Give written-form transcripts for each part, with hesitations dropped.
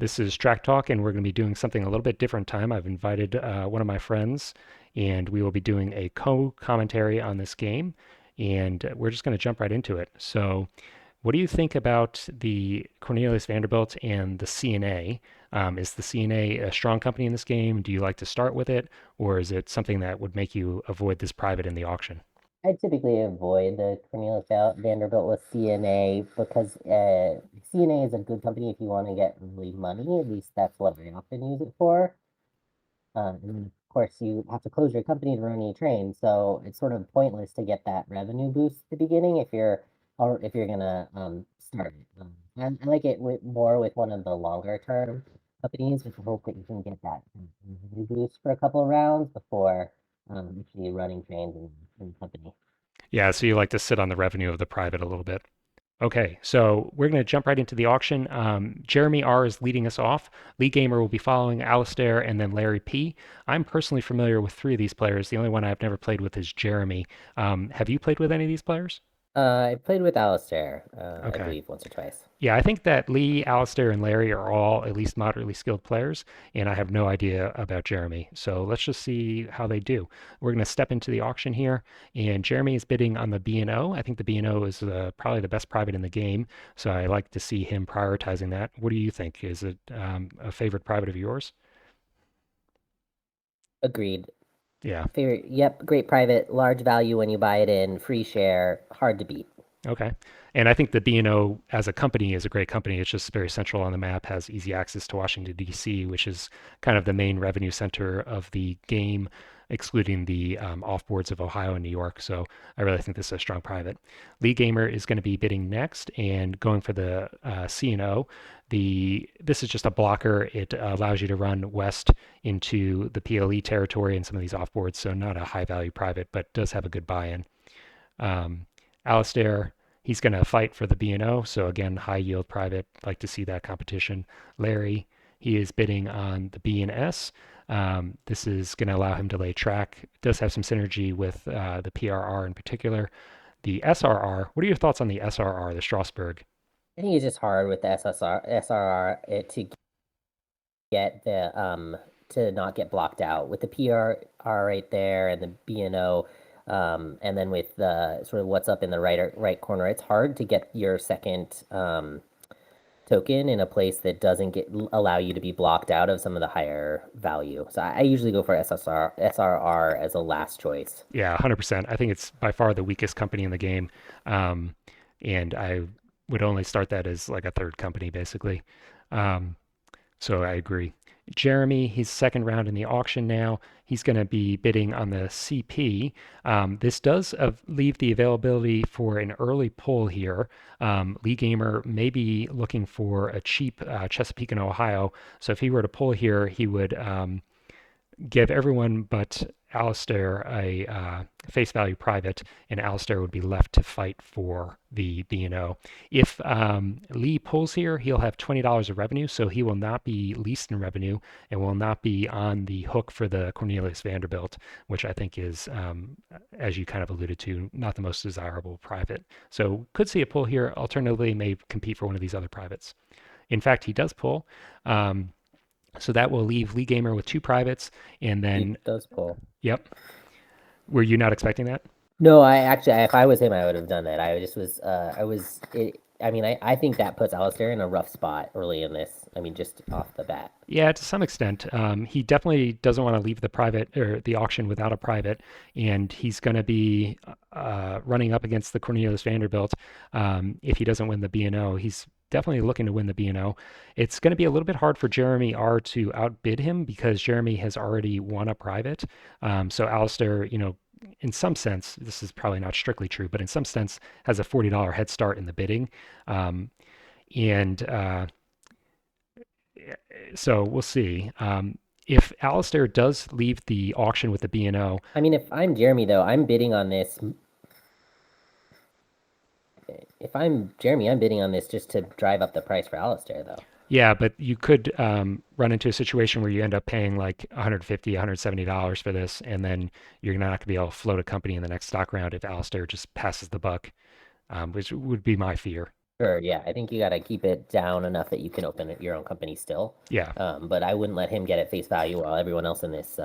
This is Track Talk, and we're going to be doing something a little bit different time. I've invited one of my friends, and we will be doing a co-commentary on this game, and we're just going to jump right into it. So, what do you think about the Cornelius Vanderbilt and the CNA? Is the CNA a strong company in this game? Do you like to start with it, or is it something that would make you avoid this private in the auction? I typically avoid the Cornelius Vanderbilt with CNA because CNA is a good company if you want to get really money. At least that's what I often use it for. And then of course, you have to close your company to run any train, so it's sort of pointless to get that revenue boost at the beginning if you're gonna start it. I like it more with one of the longer term companies with the hope that you can get that revenue boost for a couple of rounds before actually running trains in the company. Yeah, so you like to sit on the revenue of the private a little bit. Okay, so we're going to jump right into the auction. Jeremy R is leading us off. Lee Gamer will be following Alistair and then Larry P. I'm personally familiar with three of these players. The only one I've never played with is Jeremy. Have you played with any of these players? I played with Alistair, I Okay. believe, once or twice. Yeah, I think that Lee, Alistair, and Larry are all at least moderately skilled players, and I have no idea about Jeremy. So let's just see how they do. We're going to step into the auction here, and Jeremy is bidding on the B&O. I think the B&O is probably the best private in the game, so I like to see him prioritizing that. What do you think? Is it a favorite private of yours? Agreed. Yeah. Favorite, yep, great private, large value when you buy it in, free share, hard to beat. Okay. And I think the B&O as a company is a great company. It's just very central on the map, has easy access to Washington, D.C., which is kind of the main revenue center of the game, excluding the offboards of Ohio and New York. So I really think this is a strong private. Lee Gamer is going to be bidding next and going for the C&O. This is just a blocker. It allows you to run west into the PLE territory and some of these offboards. So not a high value private, but does have a good buy-in. Um, Alistair, he's going to fight for the B&O. So again, high yield private. Like to see that competition. Larry, he is bidding on the B and S. This is going to allow him to lay track. It does have some synergy with the PRR in particular. The SRR, what are your thoughts on the SRR, the Strasbourg? I think it's just hard with the SRR to get the to not get blocked out with the PRR right there and the BNO, and then with the sort of what's up in the right corner. It's hard to get your second token in a place that doesn't get allow you to be blocked out of some of the higher value. So I usually go for SRR as a last choice. Yeah, 100%. I think it's by far the weakest company in the game. Um, and I would only start that as like a third company, basically. Um, So I agree. Jeremy, he's second round in the auction now. He's going to be bidding on the CP. This does leave the availability for an early pull here. Lee Gamer may be looking for a cheap Chesapeake in Ohio. So if he were to pull here, he would give everyone but Alistair a face value private, and Alistair would be left to fight for the B&O. If Lee pulls here, he'll have $20 of revenue, so he will not be least in revenue and will not be on the hook for the Cornelius Vanderbilt, which I think is, as you kind of alluded to, not the most desirable private. So could see a pull here. Alternatively, may compete for one of these other privates. In fact, he does pull. Um, so that will leave Lee Gamer with two privates, and He then, does pull. yep. Were you not expecting that? No, I actually, if I was him, I would have done that. I just was, I was, I mean, I think that puts Alistair in a rough spot early in this. I mean, just off the bat. Yeah, to some extent. He definitely doesn't want to leave the private or the auction without a private, and he's going to be running up against the Cornelius Vanderbilt. If he doesn't win the B&O, he's definitely looking to win the B&O. It's going to be a little bit hard for Jeremy R to outbid him because Jeremy has already won a private. So Alistair, in some sense, this is probably not strictly true, but in some sense, has a $40 head start in the bidding. Um, and so we'll see. If Alistair does leave the auction with the B&O, I mean, if I'm Jeremy though, I'm bidding on this. If I'm Jeremy, I'm bidding on this just to drive up the price for Alistair though. yeah, but you could run into a situation where you end up paying like 150, $170 for this, and then you're not going to be able to float a company in the next stock round if Alistair just passes the buck, which would be my fear. Sure, yeah. I think you got to keep it down enough that you can open your own company still. Yeah. But I wouldn't let him get it face value while everyone else in this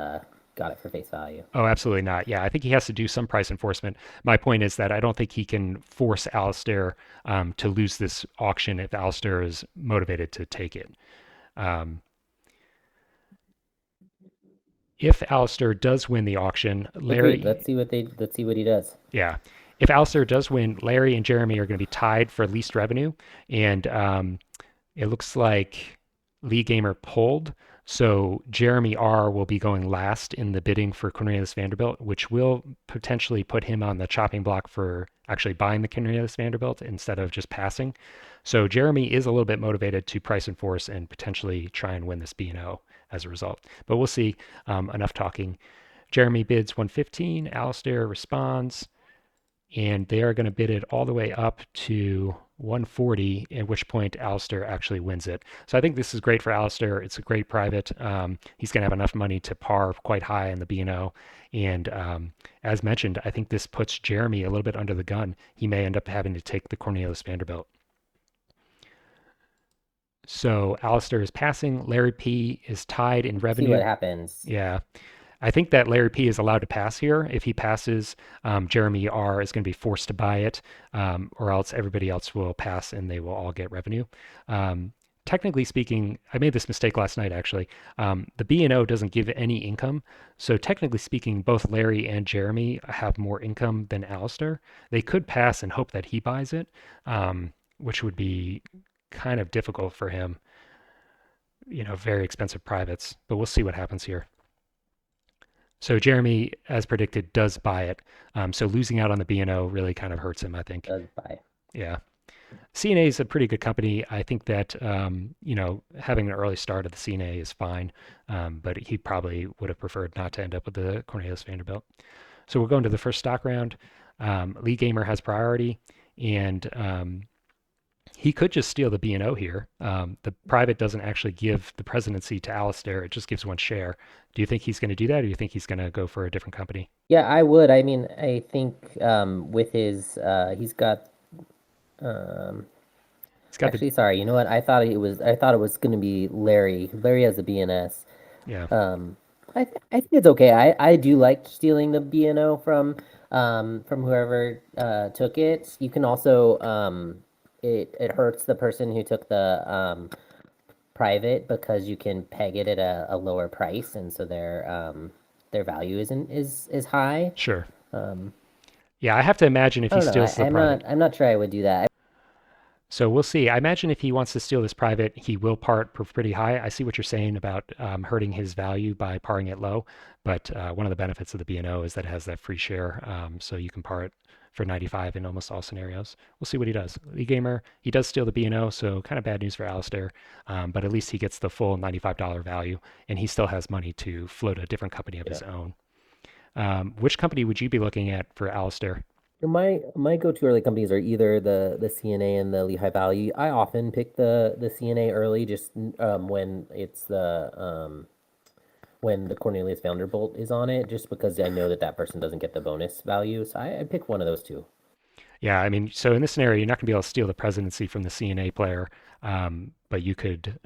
got it for face value. Oh, absolutely not. Yeah, I think he has to do some price enforcement. My point is that I don't think he can force Alistair to lose this auction if Alistair is motivated to take it. Um, if Alistair does win the auction, Agreed. Larry, Let's see what he does. yeah, if Alistair does win, Larry and Jeremy are going to be tied for least revenue, and it looks like Lee Gamer pulled. So Jeremy R will be going last in the bidding for Cornelius Vanderbilt, which will potentially put him on the chopping block for actually buying the Cornelius Vanderbilt instead of just passing. So Jeremy is a little bit motivated to price enforce and potentially try and win this B&O as a result. But we'll see. Enough talking. Jeremy bids 115. Alistair responds and they are going to bid it all the way up to 140, at which point Alistair actually wins it. So I think this is great for Alistair. It's a great private. He's going to have enough money to par quite high in the B&O. And as mentioned, I think this puts Jeremy a little bit under the gun. He may end up having to take the Cornelius Vanderbilt. So Alistair is passing. Larry P is tied in See revenue. what happens. Yeah. I think that Larry P is allowed to pass here. If he passes, Jeremy R is going to be forced to buy it, or else everybody else will pass and they will all get revenue. Technically speaking, I made this mistake last night actually. The B&O doesn't give any income. So technically speaking, both Larry and Jeremy have more income than Alistair. They could pass and hope that he buys it, which would be kind of difficult for him. Very expensive privates, but we'll see what happens here. So Jeremy, as predicted, does buy it. So losing out on the B&O really kind of hurts him, I think. Does buy. Yeah. CNA is a pretty good company. I think that, having an early start at the CNA is fine, but he probably would have preferred not to end up with the Cornelius Vanderbilt. So we'll go into the first stock round. Lee Gamer has priority, and he could just steal the B&O here. The private doesn't actually give the presidency to Alistair. It just gives one share. Do you think he's going to do that, or do you think he's going to go for a different company? Yeah, I would. I mean, I think with his he's got um He's got the actually sorry, you know what? I thought it was gonna be Larry. Larry has the BNS. yeah, Um I think it's okay. I do like stealing the BNO from whoever took it. You can also it hurts the person who took the private because you can peg it at a lower price and so their value isn't is high. sure. Um Yeah, I have to imagine if I he don't know. steals the private. I'm not sure I would do that. So we'll see. I imagine if he wants to steal this private, he will part pretty high. I see what you're saying about hurting his value by parring it low, but one of the benefits of the B&O is that it has that free share, so you can par it for 95 in almost all scenarios. We'll see what he does. Lee Gamer, he does steal the B&O, so kind of bad news for Alistair, but at least he gets the full $95 value, and he still has money to float a different company of Yeah. his own. Which company would you be looking at for Alistair? My go-to early companies are either the CNA and the Lehigh Valley. I often pick the CNA early, just when it's the when the Cornelius Vanderbilt is on it, just because I know that that person doesn't get the bonus value. So I pick one of those two. Yeah, I mean, so in this scenario, you're not going to be able to steal the presidency from the CNA player, but you could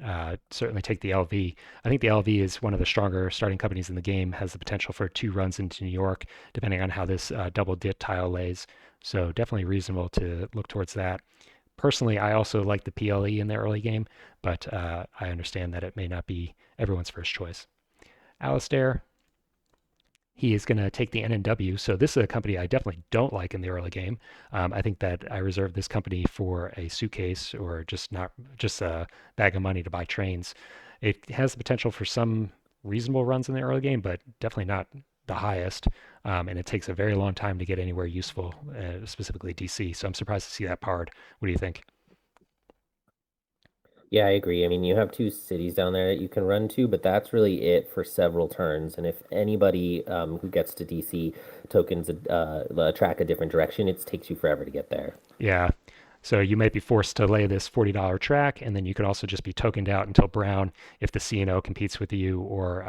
certainly take the LV. I think the LV is one of the stronger starting companies in the game, has the potential for 2 runs into New York, depending on how this double dit tile lays. So definitely reasonable to look towards that. Personally, I also like the PLE in the early game, but I understand that it may not be everyone's first choice. Alistair, he is going to take the NNW. So this is a company I definitely don't like in the early game. I think that I reserve this company for a suitcase or just not just a bag of money to buy trains. It has the potential for some reasonable runs in the early game, but definitely not the highest. And it takes a very long time to get anywhere useful, specifically DC. So I'm surprised to see that parred. What do you think? Yeah, I agree. I mean, you have two cities down there that you can run to, but that's really it for several turns. And if anybody who gets to DC tokens track a different direction, it takes you forever to get there. Yeah. So you might be forced to lay this $40 track, and then you could also just be tokened out until Brown if the CNO competes with you or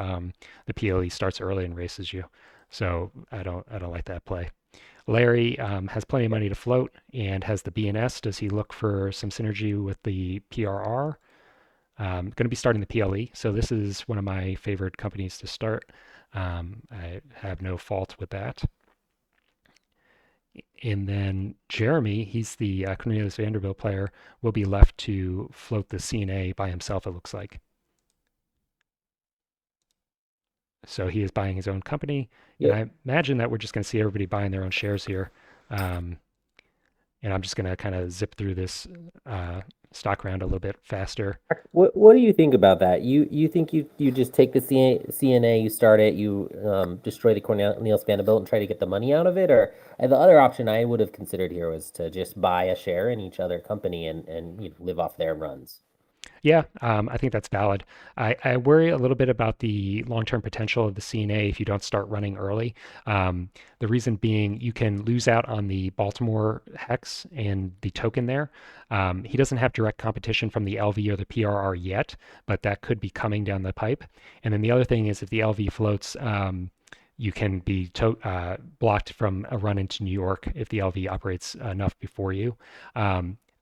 the PLE starts early and races you. So I don't like that play. Larry has plenty of money to float and has the BNS. Does he look for some synergy with the PRR? Going to be starting the PLE, so this is one of my favorite companies to start. I have no fault with that. And then Jeremy, he's the Cornelius Vanderbilt player, will be left to float the CNA by himself, it looks like. So he is buying his own company. And Yeah. I imagine that we're just going to see everybody buying their own shares here. Um, and I'm just going to kind of zip through this uh, stock round a little bit faster. What do you think about that? You think you just take the CNA, you start it, you destroy the Cornelius Vanderbilt and try to get the money out of it, or the other option I would have considered here was to just buy a share in each other company and live off their runs. Yeah, I think that's valid. I worry a little bit about the long-term potential of the CNA if you don't start running early. The reason being you can lose out on the Baltimore hex and the token there. He doesn't have direct competition from the LV or the PRR yet, but that could be coming down the pipe. And then the other thing is if the LV floats, you can be blocked from a run into New York if the LV operates enough before you.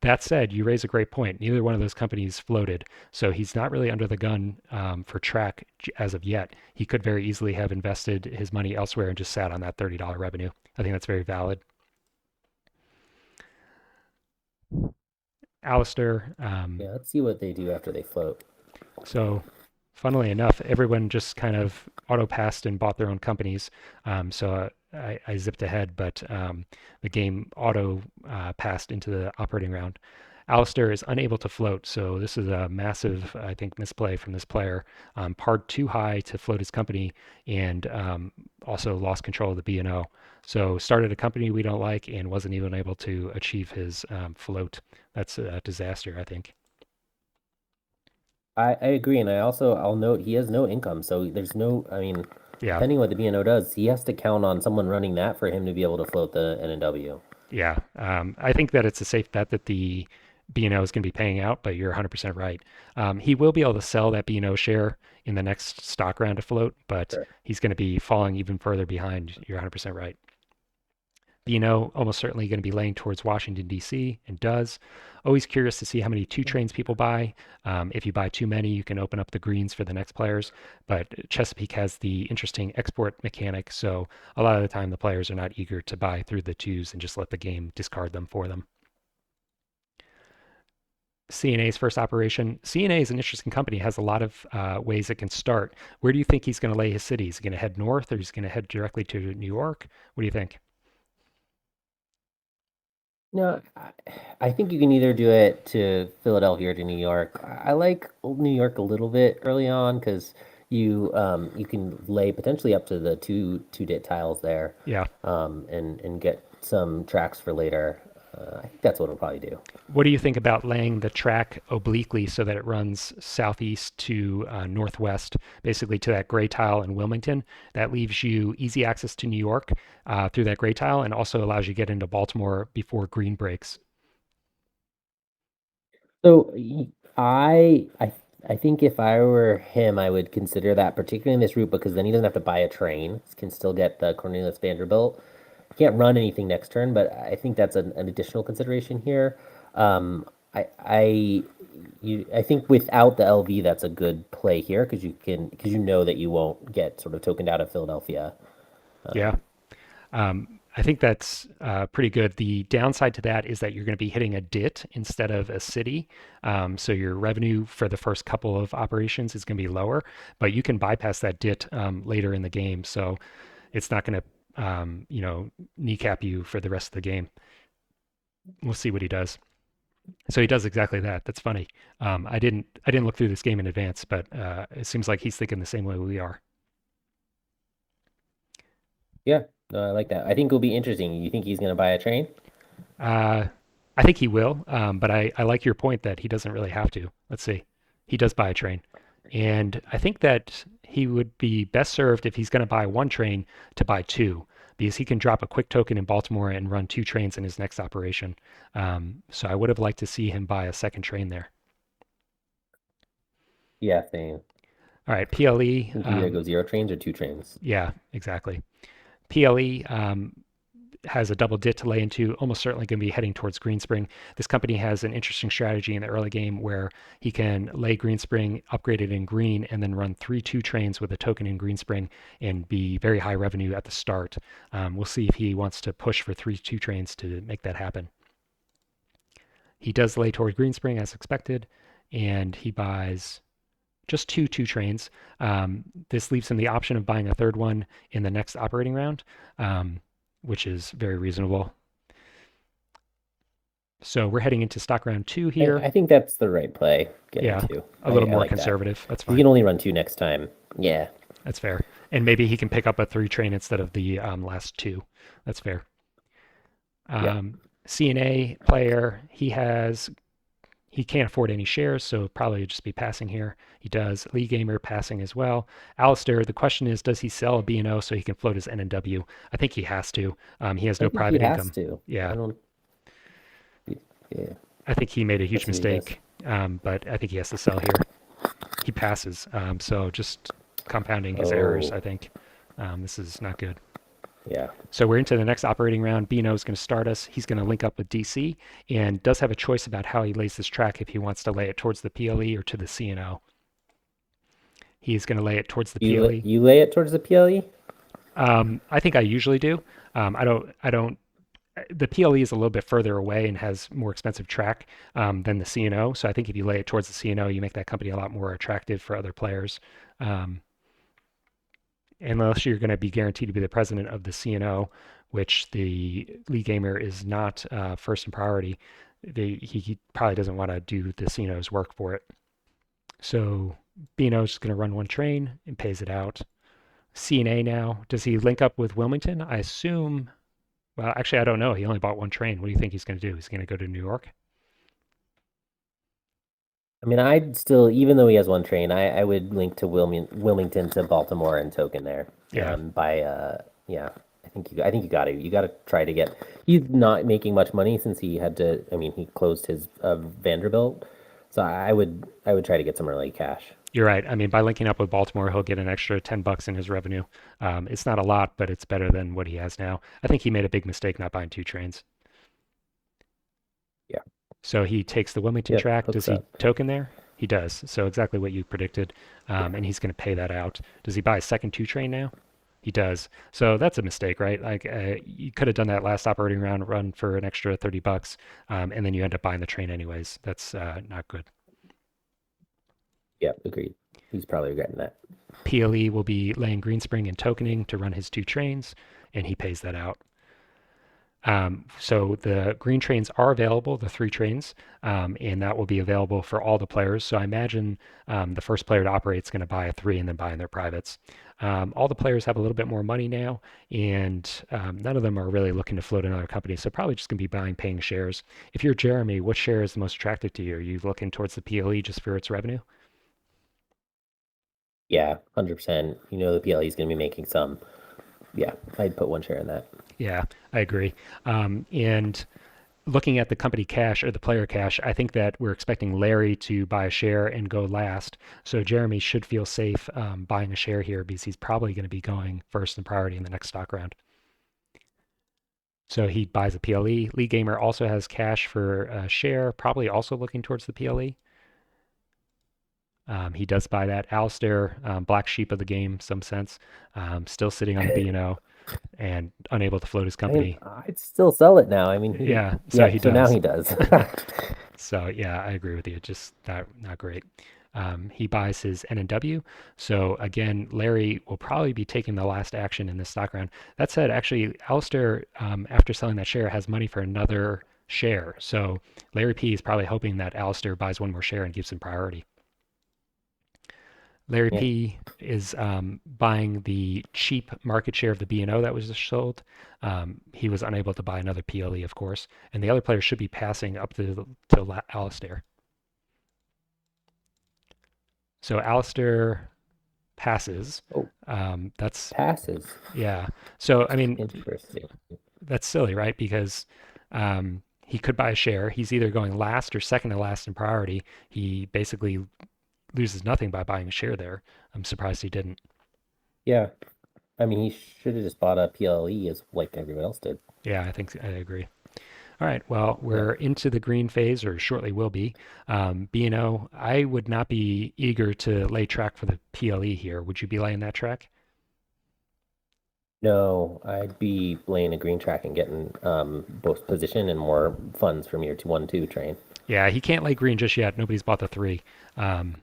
That said, you raise a great point. Neither one of those companies floated, so he's not really under the gun for track as of yet. He could very easily have invested his money elsewhere and just sat on that $30 revenue. I think that's very valid. Alistair, Yeah, let's see what they do after they float. so funnily enough, everyone just kind of auto passed and bought their own companies. So I zipped ahead, but the game auto passed into the operating round. Alistair is unable to float, so this is a massive, I think, misplay from this player. Parred too high to float his company and also lost control of the B&O. So started a company we don't like and wasn't even able to achieve his float. That's a disaster, I think. I agree, and I'll note he has no income, so there's no, I mean, Yeah, depending what the BNO does, he has to count on someone running that for him to be able to float the NNW. yeah. I think that it's a safe bet that the B&O is going to be paying out, but you're 100% right. He will be able to sell that B&O share in the next stock round to float, but Sure. he's going to be falling even further behind. You're 100% right. B&O almost certainly going to be laying towards Washington, D.C., and does. Always curious to see how many two trains people buy. If you buy too many, you can open up the greens for the next players. But Chesapeake has the interesting export mechanic, so a lot of the time the players are not eager to buy through the twos and just let the game discard them for them. CNA's first operation. CNA is an interesting company. It has a lot of ways it can start. Where do you think he's going to lay his city? Is he going to head north or is he going to head directly to New York? What do you think? No, I think you can either do it to Philadelphia or to New York. I like New York a little bit early on because you can lay potentially up to the two dit tiles there, Yeah. and get some tracks for later. I think that's what it'll probably do. What do you think about laying the track obliquely so that it runs southeast to northwest, basically to that gray tile in Wilmington? That leaves you easy access to New York through that gray tile and also allows you to get into Baltimore before green breaks. So I think if I were him, I would consider that particularly in this route because then he doesn't have to buy a train. He can still get the Cornelius Vanderbilt. He can't run anything next turn, but I think that's an additional consideration here. I think without the LV, that's a good play here because you know that you won't get sort of tokened out of Philadelphia. Yeah. I think that's pretty good. The downside to that is that you're going to be hitting a DIT instead of a city. So your revenue for the first couple of operations is going to be lower, but you can bypass that DIT later in the game. So it's not going to, kneecap you for the rest of the game. We'll see what he does. So he does exactly that. That's funny. I didn't look through this game in advance, but it seems like he's thinking the same way we are. Yeah, no, I like that. I think it'll be interesting. You think he's going to buy a train? Uh, I think he will, but I like your point that he doesn't really have to. Let's see. He does buy a train. And I think that he would be best served if he's going to buy one train to buy two, because he can drop a quick token in Baltimore and run two trains in his next operation. So I would have liked to see him buy a second train there. Yeah, same. All right, PLE. You can either go zero trains or two trains. Yeah, exactly. PLE. has a double dit to lay into, almost certainly going to be heading towards Greenspring. This company has an interesting strategy in the early game where he can lay Greenspring, upgrade it in green, and then run 3-2 trains with a token in Greenspring and be very high revenue at the start. We'll see if he wants to push for 3-2 trains to make that happen. He does lay toward Greenspring as expected, and he buys just two trains. This leaves him the option of buying a third one in the next operating round, which is very reasonable. So we're heading into stock round two here. I think that's the right play, getting Yeah, two. a little I more like that. conservative. That's He fine. can only run two next time. Yeah. That's fair. And maybe he can pick up a three train instead of the last two. That's fair. Yeah. CNA player, he can't afford any shares, so probably just be passing here. He does. Lee Gamer passing as well. Alistair, the question is, does he sell a B&O so he can float his N and W? I think he has to. He has I no think he private has income. to. Yeah, I don't. Yeah. I think he made a huge That's what he does. mistake, but I think he has to sell here. He passes, so just compounding his errors, Oh. I think. This is not good. Yeah. So we're into the next operating round. Bino is going to start us. He's going to link up with DC and does have a choice about how he lays this track if he wants to lay it towards the PLE or to the CNO. He's going to lay it towards the PLE. You lay it towards the PLE? I think I usually do. I don't. The PLE is a little bit further away and has more expensive track than the CNO. So I think if you lay it towards the CNO, you make that company a lot more attractive for other players. Um, Unless you're going to be guaranteed to be the president of the CNO, which the lead gamer is not first in priority. He probably doesn't want to do the CNO's work for it. So Bino's going to run one train and pays it out. CNA now, does he link up with Wilmington? I assume, well, actually, I don't know. He only bought one train. What do you think he's going to do? He's going to go to New York? I mean, I'd still, even though he has one train, I would link to Wilmington to Baltimore and token there. Yeah, Yeah, I think you got to try to get. He's not making much money since he had to. I mean, he closed his Vanderbilt, so I would try to get some early cash. you're right. I mean, by linking up with Baltimore, he'll get an extra $10 in his revenue. It's not a lot, but it's better than what he has now. I think he made a big mistake not buying two trains. Yeah. So he takes the Wilmington Yep. track. Does Hooks he up. token there? He does. So exactly what you predicted. And he's going to pay that out. Does he buy a second two train now? He does. So that's a mistake, right? Like you could have done that last operating round run for an extra $30, and then you end up buying the train anyways. That's not good. Yeah. Agreed. He's probably regretting that. PLE will be laying Greenspring and tokening to run his two trains, and he pays that out. So the green trains are available, the three trains, and that will be available for all the players. So I imagine the first player to operate is going to buy a three and then buy in their privates. All the players have a little bit more money now, and none of them are really looking to float another company. So probably just going to be buying paying shares. If you're Jeremy, what share is the most attractive to you? Are you looking towards the PLE just for its revenue? Yeah, 100%. You know the PLE is going to be making some. Yeah, I'd put one share in that. Yeah, I agree. And looking at the company cash or the player cash, I think that we're expecting Larry to buy a share and go last. So Jeremy should feel safe buying a share here because he's probably going to be going first in priority in the next stock round. So he buys a PLE. Lee Gamer also has cash for a share, probably also looking towards the PLE. He does buy that. Alistair, black sheep of the game, some sense, still sitting on the B&O and unable to float his I mean, company. I'd still sell it now. I mean, Yeah, so yeah, he so now does. he does. So yeah, I agree with you. Just not great. He buys his N and W. So again, Larry will probably be taking the last action in this stock round. That said, actually, Alistair, after selling that share, has money for another share. So Larry P is probably hoping that Alistair buys one more share and gives him priority. Larry Yeah. P is buying the cheap market share of the B&O that was just sold. He was unable to buy another PLE, of course, and the other players should be passing up to Alistair. So Alistair passes. Oh, That's passes. yeah. So I mean, Interesting. that's silly, right? Because he could buy a share. He's either going last or second to last in priority. He basically loses nothing by buying a share there. I'm surprised he didn't. Yeah. I mean, he should have just bought a PLE as like everyone else did. Yeah, I think I agree. All right, well, Yeah. we're into the green phase, or shortly will be. B&O, I would not be eager to lay track for the PLE here. Would you be laying that track? No, I'd be laying a green track and getting both position and more funds from your 2-1-2 train. Yeah, he can't lay green just yet. Nobody's bought the three. Um,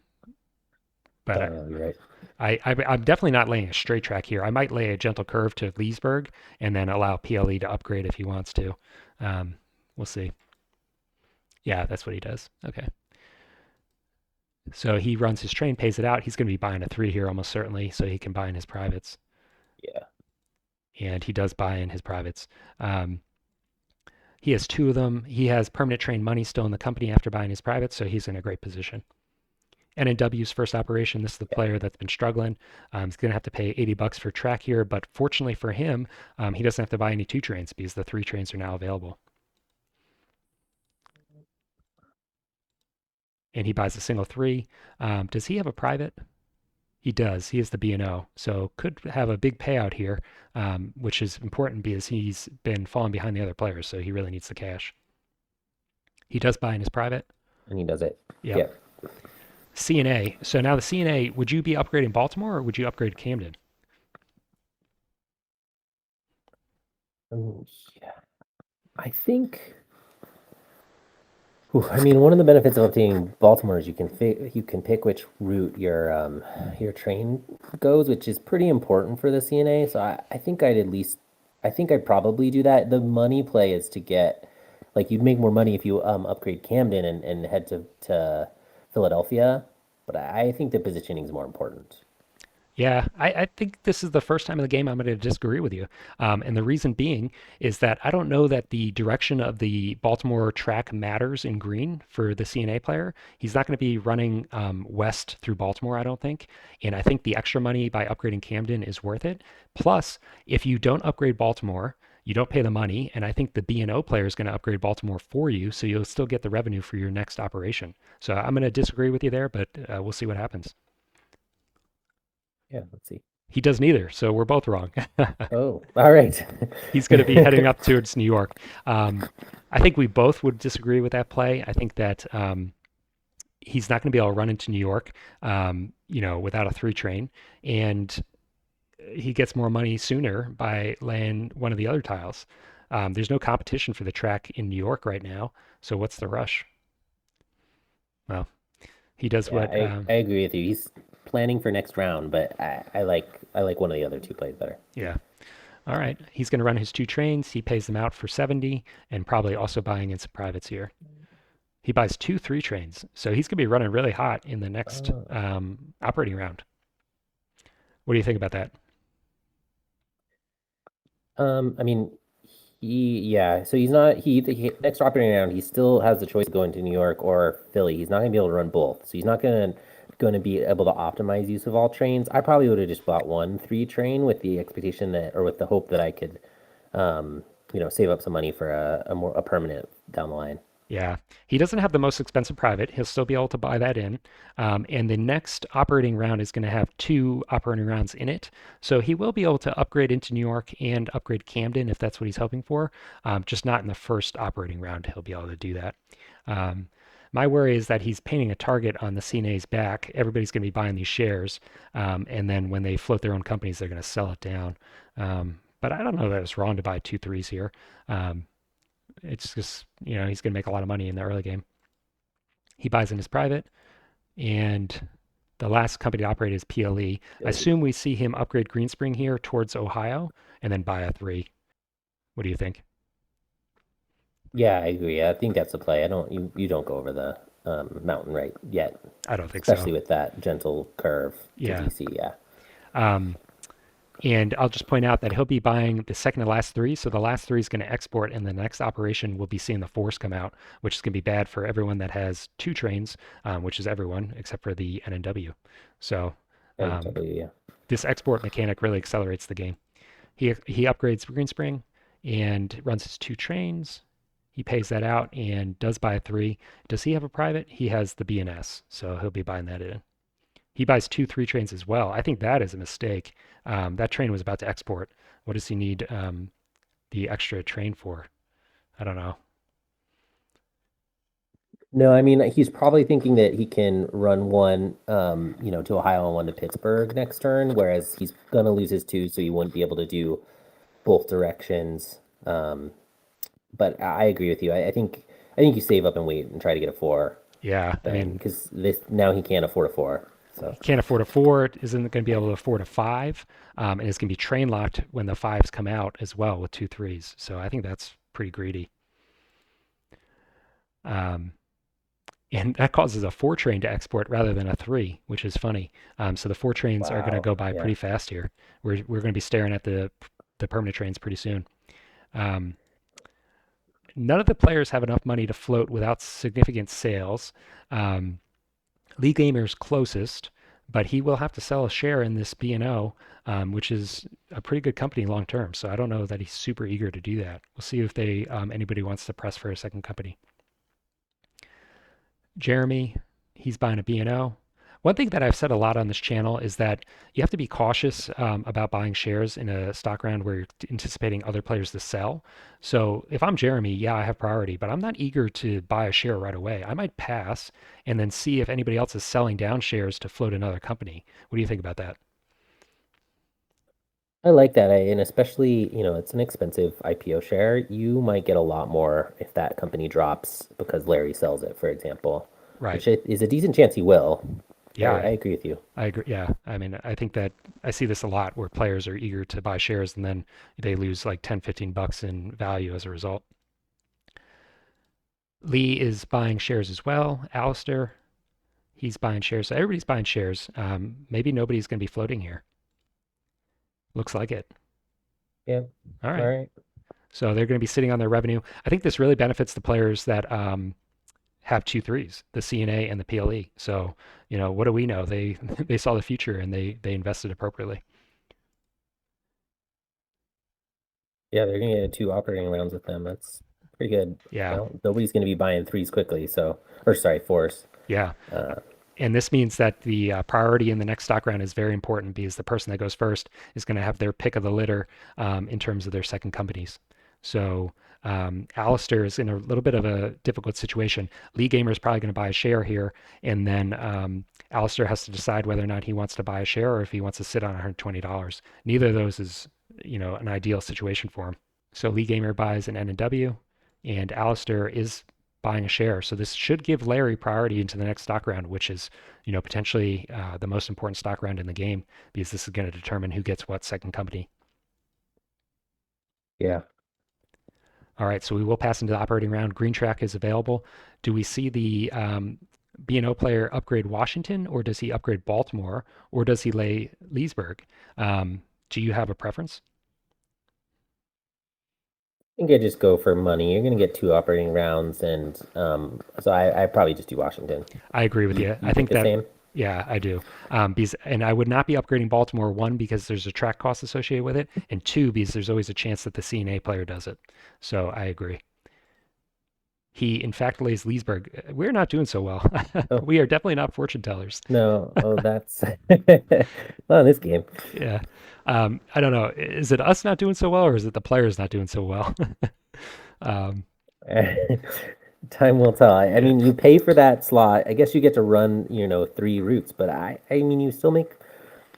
but You're right. I'm definitely not laying a straight track here. I might lay a gentle curve to Leesburg and then allow PLE to upgrade if he wants to. Um, we'll see. Yeah, that's what he does. Okay. So he runs his train, pays it out. He's going to be buying a three here almost certainly, so he can buy in his privates. Yeah. And he does buy in his privates. Um, he has two of them. He has permanent train money still in the company after buying his privates, so he's in a great position. NNW's first operation, this is the Yeah. player that's been struggling. He's going to have to pay 80 bucks for track here, but fortunately for him, he doesn't have to buy any two trains because the three trains are now available. And he buys a single three. Does he have a private? He does. He is the B&O, so could have a big payout here, which is important because he's been falling behind the other players, so he really needs the cash. He does buy in his private. And he does it. Yep. Yeah. CNA. So now the CNA, would you be upgrading Baltimore or would you upgrade Camden? Um, yeah. I think. I mean, one of the benefits of updating Baltimore is you can pick which route your train goes, which is pretty important for the CNA. So I think I think I'd probably do that. The money play is to get like you'd make more money if you upgrade Camden and head to Philadelphia, but I think the positioning is more important. Yeah, I think this is the first time in the game I'm going to disagree with you. And the reason being is that I don't know that the direction of the Baltimore track matters in green for the CNA player. He's not going to be running west through Baltimore, I don't think. And I think the extra money by upgrading Camden is worth it. Plus, if you don't upgrade Baltimore, you don't pay the money. And I think the B&O player is going to upgrade Baltimore for you, so you'll still get the revenue for your next operation. So I'm going to disagree with you there, but we'll see what happens. Yeah, let's see. He does neither, so we're both wrong. Oh, all right. He's going to be heading up towards New York. Um, I think we both would disagree with that play. I think that he's not going to be able to run into New York, without a three train, and he gets more money sooner by laying one of the other tiles. There's no competition for the track in New York right now, so what's the rush? Well, he does Yeah, what. I agree with you. He's planning for next round, but I like one of the other two plays better. Yeah. All right. He's going to run his two trains. He pays them out for 70 and probably also buying in some privates here. He buys two three trains. So he's going to be running really hot in the next Oh. operating round. What do you think about that? I mean, yeah. So he's not he next operating round. He still has the choice of going to New York or Philly. He's not gonna be able to run both. So he's not gonna be able to optimize use of all trains. I probably would have just bought one three train with the expectation that or with the hope that I could, um, save up some money for a permanent down the line. Yeah, he doesn't have the most expensive private. He'll still be able to buy that in. And the next operating round is going to have two operating rounds in it. So he will be able to upgrade into New York and upgrade Camden if that's what he's hoping for. Just not in the first operating round, he'll be able to do that. Um, my worry is that he's painting a target on the CNA's back. Everybody's going to be buying these shares. And then when they float their own companies, they're going to sell it down. But I don't know that it's wrong to buy two threes here. It's just, he's going to make a lot of money in the early game. He buys in his private, and the last company to operate is PLE. I Really. assume we see him upgrade Greenspring here towards Ohio and then buy a three. What do you think? Yeah, I agree. I think that's the play. I don't you don't go over the mountain right yet, I don't think so. especially with that gentle curve to Yeah. DC. Yeah. Um, and I'll just point out that he'll be buying the second to last three. So the last three is going to export, and the next operation will be seeing the force come out, which is going to be bad for everyone that has two trains, which is everyone except for the NNW. So um, NW, yeah. this export mechanic really accelerates the game. He upgrades Greenspring and runs his two trains. He pays that out and does buy a three. Does he have a private? He has the BNS, so he'll be buying that in. He buys two three trains as well. I think that is a mistake. That train was about to export. What does he need the extra train for? I don't know. No, I mean he's probably thinking that he can run one, to Ohio and one to Pittsburgh next turn, whereas he's gonna lose his two, so he wouldn't be able to do both directions. But I agree with you. I think you save up and wait and try to get a four Yeah, I then, mean, because this now he can't afford a four. So he can't afford a four, isn't going to be able to afford a five, and it's going to be train locked when the fives come out as well with two threes. So I think that's pretty greedy. Um, and that causes a four train to export rather than a three, which is funny. So the four trains are going to wow, go by yeah. pretty fast here. We're going to be staring at the permanent trains pretty soon. Um, None of the players have enough money to float without significant sales. Um, Lee Gamer's closest, but he will have to sell a share in this B&O, which is a pretty good company long term. So I don't know that he's super eager to do that. We'll see if they anybody wants to press for a second company. Jeremy, he's buying a B&O. One thing that I've said a lot on this channel is that you have to be cautious about buying shares in a stock round where you're anticipating other players to sell. So if I'm Jeremy, yeah, I have priority, but I'm not eager to buy a share right away. I might pass and then see if anybody else is selling down shares to float another company. What do you think about that? I like that. And especially, it's an expensive IPO share. You might get a lot more if that company drops because Larry sells it, for example, Right. which is a decent chance he will. Yeah, I I, agree with you. I agree. Yeah, I mean, I think that I see this a lot where players are eager to buy shares and then they lose like 10, $15 in value as a result. Lee is buying shares as well. Alistair, he's buying shares. So everybody's buying shares. Maybe nobody's going to be floating here. Looks like it. Yeah. All All right. right. So they're going to be sitting on their revenue. I think this really benefits the players that have two threes, the CNA and the PLE. So, what do we know? They they saw the future and they invested appropriately. Yeah, they're gonna get two operating rounds with them. That's pretty good. Yeah. Well, nobody's gonna be buying threes quickly, or sorry, fours. Yeah. Uh, And this means that the priority in the next stock round is very important because the person that goes first is going to have their pick of the litter in terms of their second companies. So Alistair is in a little bit of a difficult situation. Lee Gamer is probably going to buy a share here, and then Alistair has to decide whether or not he wants to buy a share or if he wants to sit on $120. Neither of those is, an ideal situation for him. So Lee Gamer buys an N&W, and Alistair is buying a share. So this should give Larry priority into the next stock round, which is, potentially the most important stock round in the game because this is going to determine who gets what second company. yeah. All right, so we will pass into the operating round. Green track is available. Do we see the B&O player upgrade Washington, or does he upgrade Baltimore, or does he lay Leesburg? Do you have a preference? I think I just go for money. You're gonna get two operating rounds, and so I probably just do Washington. I agree with You you. I you think think the that, same? yeah, I do. And I would not be upgrading Baltimore, one, because there's a track cost associated with it, and two, because there's always a chance that the CNA player does it. So I agree. He, in fact, lays Leesburg. We're not doing so well. Oh We are definitely not fortune tellers. no. Oh, that's well in this game. Yeah. I don't know. Is it us not doing so well, or is it the players not doing so well? um, Time will tell. I yeah. mean, you pay for that slot. I guess you get to run, three routes, but I mean, you still make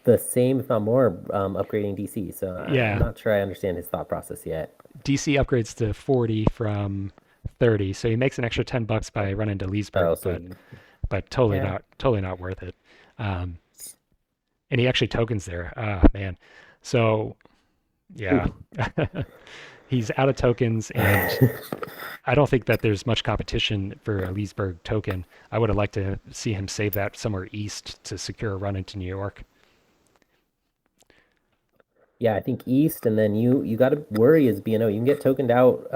the same, if not more, upgrading DC. So I'm Yeah. not sure I understand his thought process yet. DC upgrades to 40 from 30, so he makes an extra $10 by running to Leesburg, Oh, but yeah. totally not worth it. Um, and he actually tokens there. Ah, man. So yeah, Ooh. he's out of tokens, and I don't think that there's much competition for a Leesburg token. I would have liked to see him save that somewhere east to secure a run into New York. Yeah, I think East, and then you got to worry as BNO. You can get tokened out.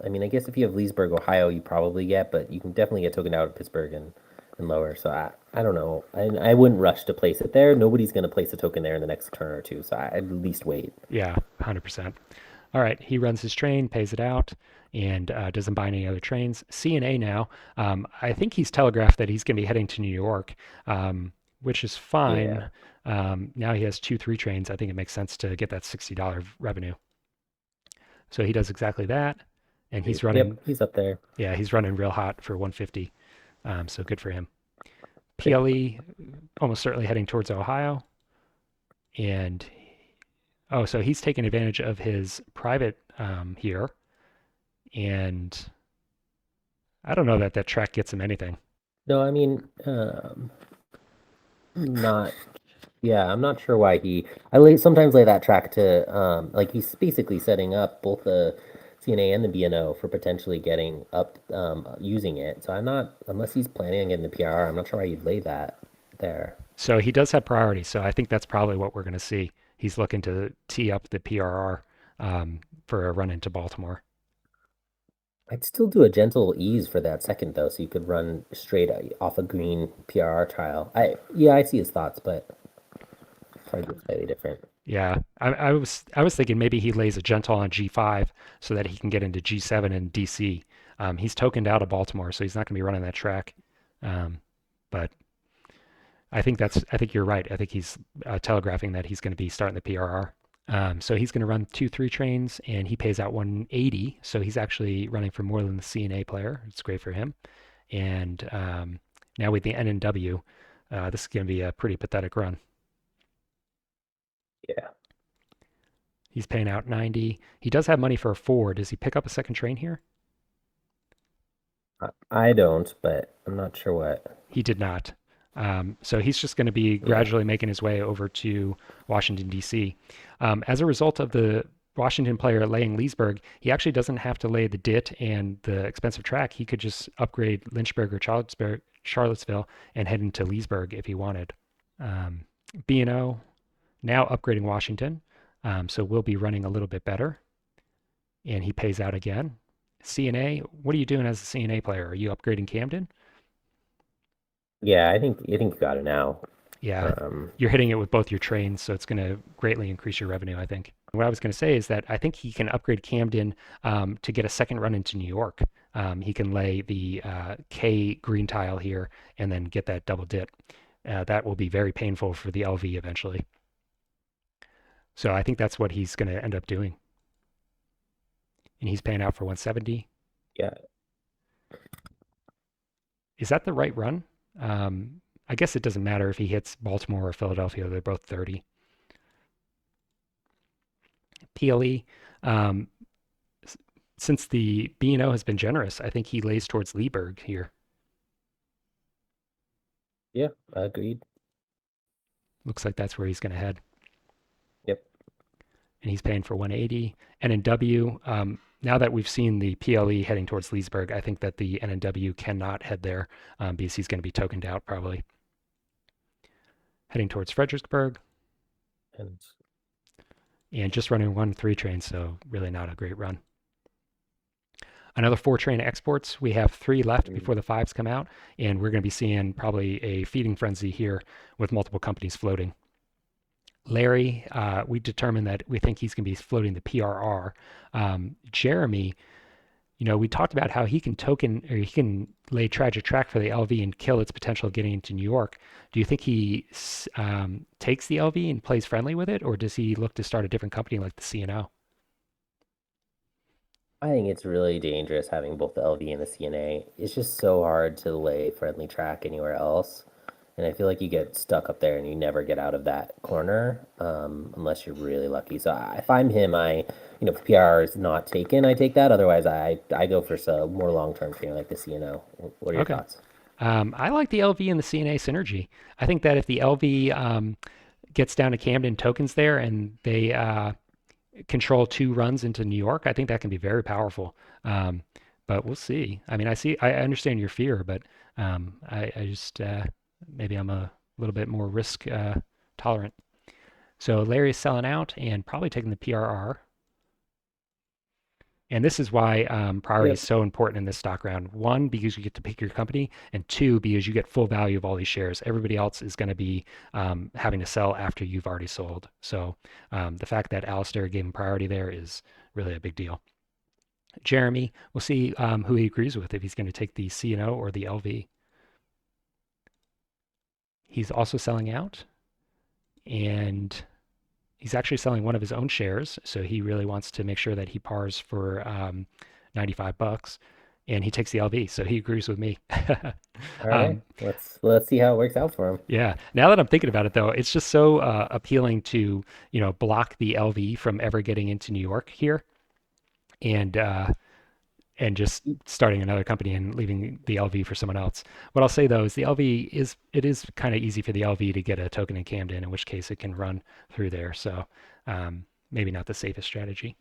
I mean, I guess if you have Leesburg, Ohio, you probably get, but you can definitely get tokened out at Pittsburgh and lower. So I don't know. I wouldn't rush to place it there. Nobody's going to place a token there in the next turn or two. So I'd at least wait. Yeah, 100%. All right, he runs his train, pays it out, and doesn't buy any other trains. CNA now, I think he's telegraphed that he's going to be heading to New York. which is Yeah. fine. Now he has two three trains. I think it makes sense to get that $60 revenue. So he does exactly that, and he's running. Yep, he's up there. Yeah, he's running real hot for 150. So good for him. Yep. PLE almost certainly heading towards Ohio, and oh, so he's taking advantage of his private here, and I don't know that that track gets him anything. No, I mean, not. Yeah, I'm not sure why he. Sometimes lay that track to like he's basically setting up both the CNA and the BNO for potentially getting up using it. So I'm not unless he's planning on getting the PR. I'm not sure why you'd lay that there. So he does have priority. So I think that's probably what we're going to see. He's looking to tee up the PRR for a run into Baltimore. I'd still do a gentle ease for that second though, so you could run straight off a green PRR trial. I see his thoughts, but probably slightly different. Yeah, I was thinking maybe he lays a gentle on G5 so that he can get into G7 and DC. He's tokened out of Baltimore, so he's not going to be running that track. Um, but I think you're right. I think he's telegraphing that he's going to be starting the PRR. So he's going to run two three trains, and he pays out 180. So he's actually running for more than the CNA player. It's great for him. And now with the NNW, this is going to be a pretty pathetic run. Yeah. He's paying out 90. He does have money for a four. Does he pick up a second train here? I don't, but I'm not sure what. He did not. So he's just going to be Yeah. gradually making his way over to Washington, D.C. As a result of the Washington player laying Leesburg, he actually doesn't have to lay the DIT and the expensive track. He could just upgrade Lynchburg or Charlottesville and head into Leesburg if he wanted. Um, B&O now upgrading Washington, so we'll be running a little bit better, and he pays out again. CNA, what are you doing as a CNA player? Are you upgrading Camden? Yeah, I think you got it now. Yeah, Um, you're hitting it with both your trains, so it's going to greatly increase your revenue, I think. What I was going to say is that I think he can upgrade Camden to get a second run into New York. He can lay the K green tile here and then get that double dip. That will be very painful for the LV eventually. So I think that's what he's going to end up doing. And he's paying out for 170. yeah. Is that the right run? I guess it doesn't matter if he hits Baltimore or Philadelphia. They're both 30. PLE, um, since the B&O has been generous, I think he lays towards Leeberg here. Yeah, agreed. Looks like that's where he's going to head. Yep. And he's paying for 180. And in W, now that we've seen the PLE heading towards Leesburg, I think that the NNW cannot head there because he's going to be tokened out probably. Heading towards Fredericksburg And and just running 1-3 train, so really not a great run. Another four train exports. We have three left mm, before the fives come out, and we're going to be seeing probably a feeding frenzy here with multiple companies floating. Larry, we determined that we think he's going to be floating the PRR. Jeremy, we talked about how he can token or he can lay tragic track for the LV and kill its potential of getting into New York. Do you think he takes the LV and plays friendly with it, or does he look to start a different company like the CNO? I think it's really dangerous having both the LV and the CNA. It's just so hard to lay friendly track anywhere else. And I feel like you get stuck up there and you never get out of that corner unless you're really lucky. So if I'm him, if PR is not taken, I take that. Otherwise, I go for some more long-term training like the CNO. What are your Okay. thoughts? I like the LV and the CNA synergy. I think that if the LV gets down to Camden tokens there and they control two runs into New York, I think that can be very powerful. Um, but we'll see. I mean, I understand your fear, but I just maybe I'm a little bit more risk tolerant. So Larry's selling out and probably taking the PRR. And this is why priority is Yep. so important in this stock round. One, because you get to pick your company, and two, because you get full value of all these shares. Everybody else is going to be having to sell after you've already sold. So the fact that Alistair gave him priority there is really a big deal. Jeremy, we'll see who he agrees with if he's going to take the CNO or the LV. He's also selling out, and he's actually selling one of his own shares. So he really wants to make sure that he pars for $95, and he takes the LV. So he agrees with me. All right, um, let's see how it works out for him. yeah. Now that I'm thinking about it, though, it's just so appealing to block the LV from ever getting into New York here, and just starting another company and leaving the LV for someone else. What I'll say though is the LV is kind of easy for the LV to get a token in Camden, in which case it can run through there. So maybe not the safest strategy.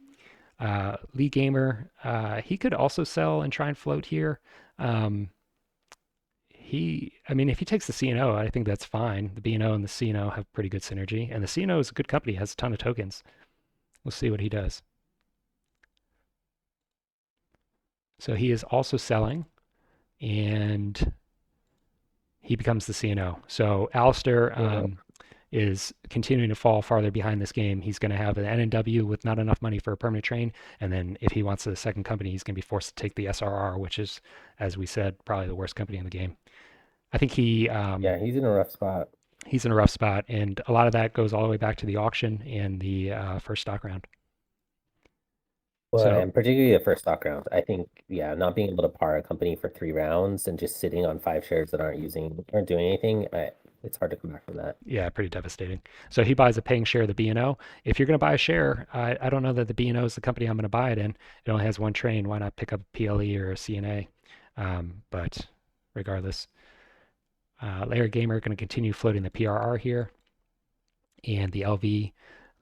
Lee Gamer, he could also sell and try and float here. Um, I mean, if he takes the CNO, I think that's fine. The BNO and the CNO have pretty good synergy, and the CNO is a good company, has a ton of tokens. We'll see what he does. So he is also selling, and he becomes the CNO. So Alistair Yep. is continuing to fall farther behind this game. He's going to have an NNW with not enough money for a permanent train. And then if he wants a second company, he's going to be forced to take the SRR, which is, as we said, probably the worst company in the game. I think Yeah, he's in a rough spot. he's in a rough spot. And a lot of that goes all the way back to the auction and the first stock round. Well, So, and particularly the first stock round. I think, yeah, not being able to par a company for 3 rounds and just sitting on 5 shares that aren't doing anything, it's hard to come back from that. yeah, pretty devastating. So he buys a paying share of the B&O. If you're going to buy a share, I don't know that the B&O is the company I'm going to buy it in. It only has one train. Why not pick up a PLE or a CNA? But regardless, Layer Gamer going to continue floating the PRR here, and the LV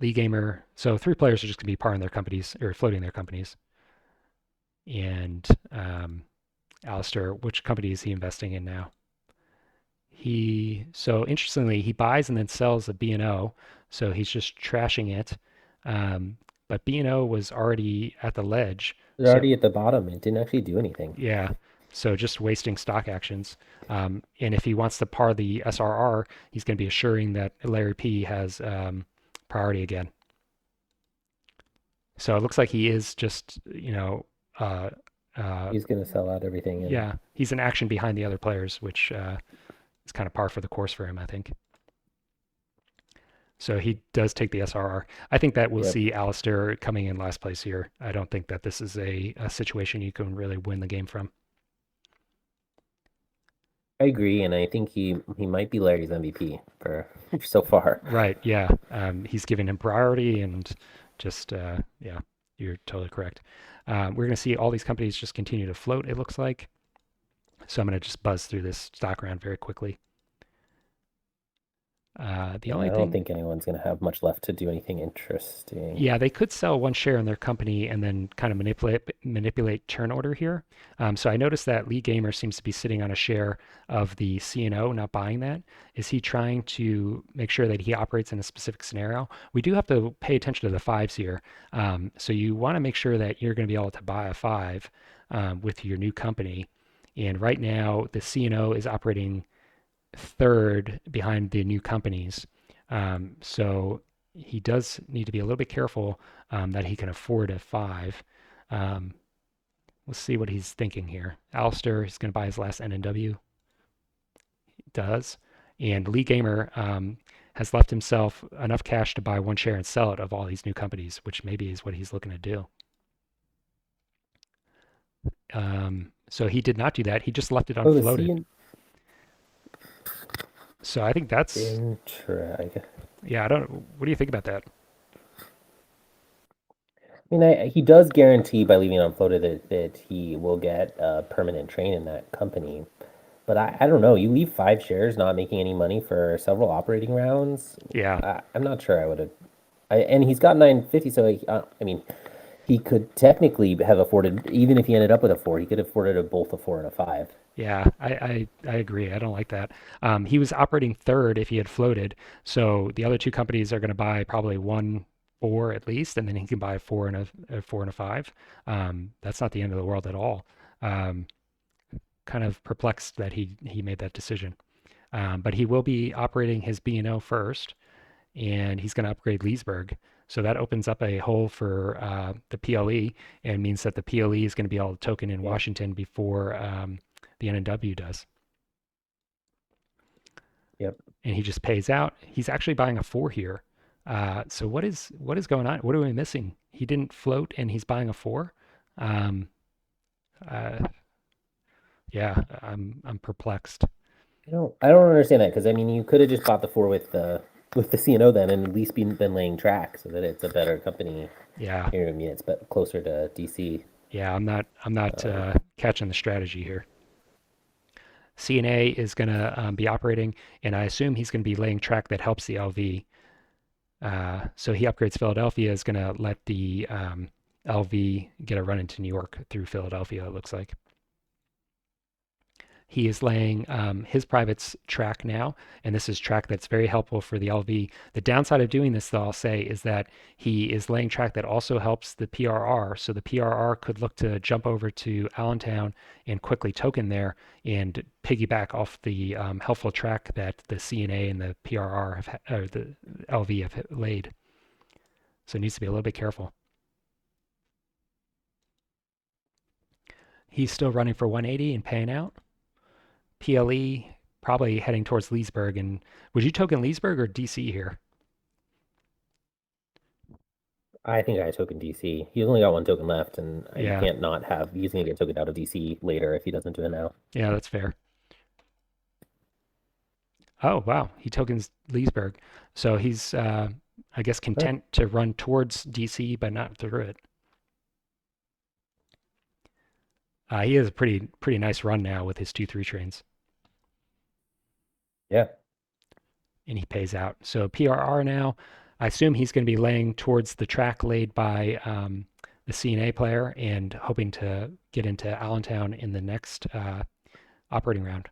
Lee Gamer. So three players are just going to be parring their companies or floating their companies. And Alistair, which company is he investing in now? So interestingly, he buys and then sells a B&O, so he's just trashing it. But B&O was already at the ledge, They're so already at the bottom. It didn't actually do anything. yeah, so just wasting stock actions. And if he wants to par the SRR, he's going to be assuring that Larry P has priority again. So it looks like he is just, uh, uh, He's going to sell out everything and yeah, he's an action behind the other players, which is kind of par for the course for him, I think. So he does take the SRR. I think that we'll yep. see Alistair coming in last place here. I don't think that this is a situation you can really win the game from. I agree, and I think he might be Larry's MVP for so far. Right. Yeah. He's giving him priority and just, yeah, you're totally correct. We're going to see all these companies just continue to float, it looks like. So I'm going to just buzz through this stock round very quickly. The Yeah, only I don't thing think anyone's going to have much left to do anything interesting. Yeah, they could sell one share in their company and then kind of manipulate turn order here. So I noticed that Lee Gamer seems to be sitting on a share of the CNO, not buying that. Is he trying to make sure that he operates in a specific scenario? We do have to pay attention to the fives here. So you want to make sure that you're going to be able to buy a five with your new company. And right now, the CNO is operating third behind the new companies. So he does need to be a little bit careful that he can afford a five. Um, let's see what he's thinking here. Alistair is going to buy his last NNW. He does. And Lee Gamer has left himself enough cash to buy one share and sell it of all these new companies, which maybe is what he's looking to do. So he did not do that. He just left it Oh, the unfloated. C So I think that's, Intrag. yeah, I don't, what do you think about that? I mean, he does guarantee by leaving it unfloated that he will get a permanent train in that company. But I don't know. You leave 5 shares not making any money for several operating rounds. Yeah, I'm not sure I would have. And he's got 950, so I mean, he could technically have afforded, even if he ended up with a four, he could have afforded both a four and a five. Yeah, I agree. I don't like that. He was operating third if he had floated. So the other two companies are going to buy probably one four at least, and then he can buy four and a four and a five. That's not the end of the world at all. Um, Kind of perplexed that he made that decision. But he will be operating his B&O first, and he's going to upgrade Leesburg. So that opens up a hole for the PLE and means that the PLE is going to be all token in Yep. Washington before the NNW does. Yep. and he just pays out. He's actually buying a four here. So what is going on? What are we missing? He didn't float, and he's buying a four. Um, uh, yeah, I'm perplexed. I don't understand that because I mean you could have just bought the four with the CNO then and at least been laying track so that it's a better company. Yeah, Here, I mean it's but closer to DC. yeah, I'm not Um, catching the strategy here. CNA is going to be operating, and I assume he's going to be laying track that helps the LV. So he upgrades Philadelphia, is going to let the LV get a run into New York through Philadelphia, it looks like. He is laying his privates track now, and this is track that's very helpful for the LV. The downside of doing this, though, I'll say, is that he is laying track that also helps the PRR. So the PRR could look to jump over to Allentown and quickly token there and piggyback off the helpful track that the CNA and the PRR have, or the LV have laid. So it needs to be a little bit careful. He's still running for 180 and paying out. PLE probably heading towards Leesburg. And would you token Leesburg or DC here? I think I token DC. He's only got one token left, and you Yeah, can't not have. He's gonna get token out of DC later if he doesn't do it now. yeah, that's fair. Oh, wow. He tokens Leesburg. So he's, I guess, Huh. content to run towards DC, but not through it. He has a pretty nice run now with his 2-3 trains, Yeah. and he pays out. So PRR now, I assume he's going to be laying towards the track laid by the CNA player and hoping to get into Allentown in the next operating round.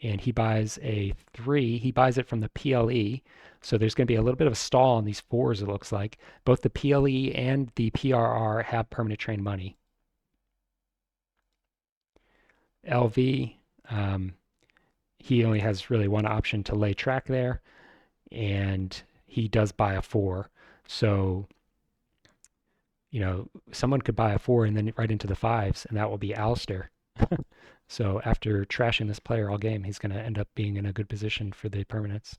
And he buys a three. He buys it from the PLE. So there's going to be a little bit of a stall on these fours, it looks like. Both the PLE and the PRR have permanent train money. LV, um, he only has really one option to lay track there, and he does buy a four. So, someone could buy a four and then right into the fives, and that will be Alistair. So after trashing this player all game, he's going to end up being in a good position for the permanents.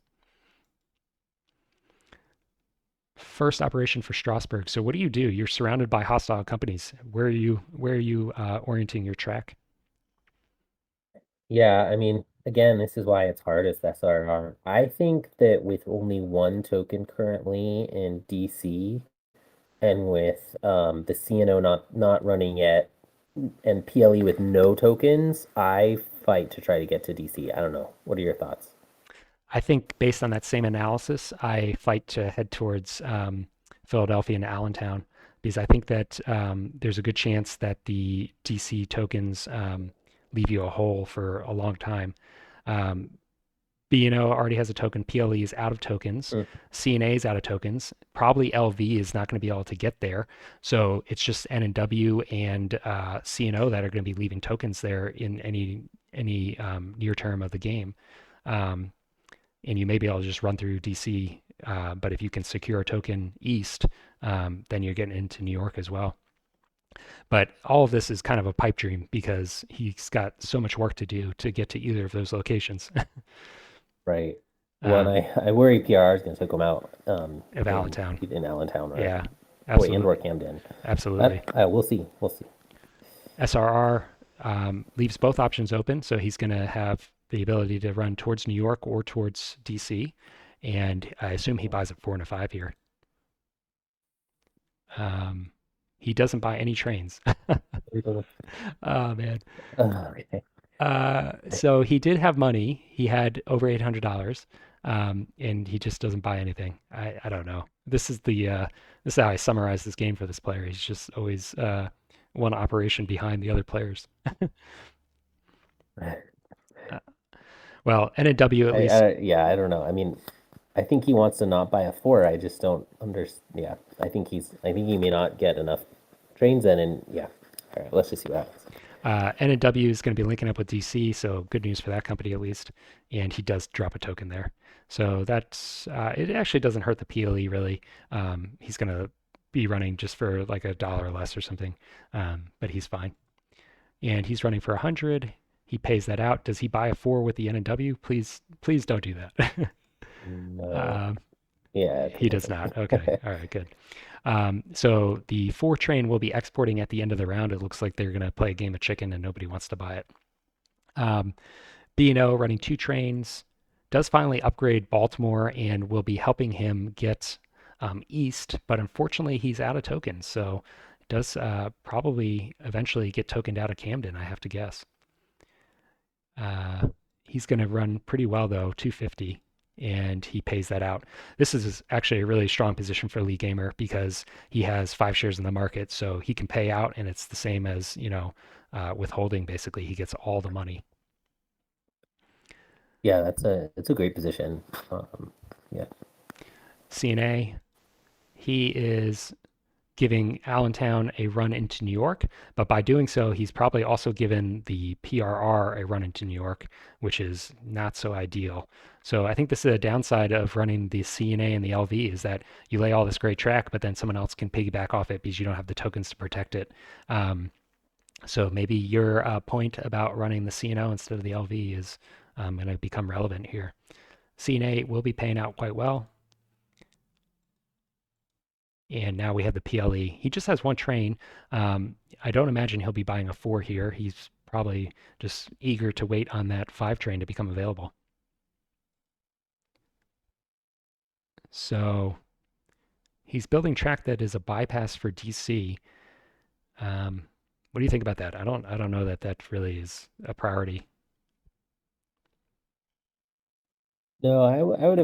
First operation for Strasbourg. So what do you do? You're surrounded by hostile companies. Where are you orienting your track? Yeah, I mean, again, this is why it's hardest SRR. I think that with only one token currently in DC and with the CNO not running yet and PLE with no tokens, I fight to try to get to DC. I don't know. What are your thoughts? I think based on that same analysis, I fight to head towards Philadelphia and Allentown because I think that there's a good chance that the DC tokens leave you a hole for a long time. Um, B&O already has a token. PLE is out of tokens. Mm, CNA is out of tokens. Probably LV is not going to be able to get there. So it's just N&W and CNO that are going to be leaving tokens there in any near term of the game. Um, and you may be able to just run through DC. But if you can secure a token east, then you're getting into New York as well. But all of this is kind of a pipe dream because he's got so much work to do to get to either of those locations. right. Well, and um, I worry PR is going to take him out of Allentown. in Allentown, right? Yeah, Boy, and or absolutely. Camden. Absolutely. But we'll see. We'll see. SRR leaves both options open, so he's going to have the ability to run towards New York or towards DC. And I assume he buys a four and a five here. Um, he doesn't buy any trains. Oh, man. Okay. So he did have money. He had over $800, and he just doesn't buy anything. I don't know. This is how I summarize this game for this player. He's just always one operation behind the other players. Uh, well, NW at least. Yeah, I don't know. I mean, I think he wants to not buy a four. I just don't understand. Yeah, I think he may not get enough trains in, and yeah. All right, let's just see what happens. NW is going to be linking up with DC, so good news for that company at least. And he does drop a token there. So that's it. Actually doesn't hurt the PLE really. He's going to be running just for like $1 less or something, but he's fine. And he's running for 100. He pays that out. Does he buy a four with the N and W? Please, please don't do that. No. um, Yeah, he it does doesn't. not. Okay. All right. Good. So the four train will be exporting at the end of the round. It looks like they're going to play a game of chicken and nobody wants to buy it. Um, B&O running two trains does finally upgrade Baltimore and will be helping him get east, but unfortunately he's out of tokens, so does probably eventually get tokened out of Camden, I have to guess. Uh, he's going to run pretty well though, 250, and he pays that out. This is actually a really strong position for Lee Gamer because he has 5 shares in the market, so he can pay out, and it's the same as withholding. Basically, he gets all the money. Yeah, it's a great position. Yeah. CNA, he is giving Allentown a run into New York, but by doing so, he's probably also given the PRR a run into New York, which is not so ideal. So I think this is a downside of running the CNA and the LV is that you lay all this great track, but then someone else can piggyback off it because you don't have the tokens to protect it. So maybe your point about running the CNO instead of the LV is going to become relevant here. CNA will be paying out quite well. And now we have the PLE. He just has one train. I don't imagine he'll be buying a four here. He's probably just eager to wait on that five train to become available. So he's building track that is a bypass for DC. Um, what do you think about that? I don't know that that really is a priority. No, I would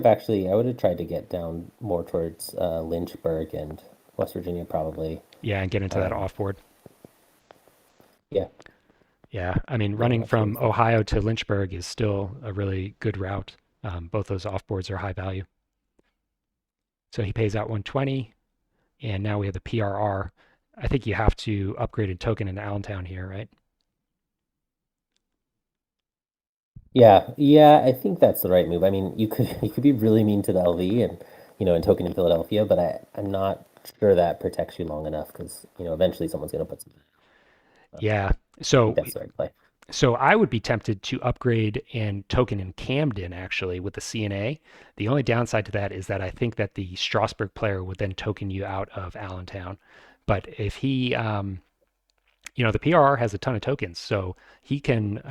have tried to get down more towards Lynchburg and West Virginia probably. Yeah, and get into that Um, off board. yeah, Yeah, I mean, yeah, running much from towards that. Ohio to Lynchburg is still a really good route. Both those off boards are high value. So he pays out 120, and now we have the PRR. I think you have to upgrade a token in Allentown here, right? Yeah, yeah, I think that's the right move. I mean, you could be really mean to the LV and and token in Philadelphia, but I'm not sure that protects you long enough because eventually someone's gonna put something. Yeah. I think So that's the right play. so I would be tempted to upgrade and token in Camden actually with the CNA. The only downside to that is that I think that the Strasburg player would then token you out of Allentown. But if he, the PRR has a ton of tokens, so he can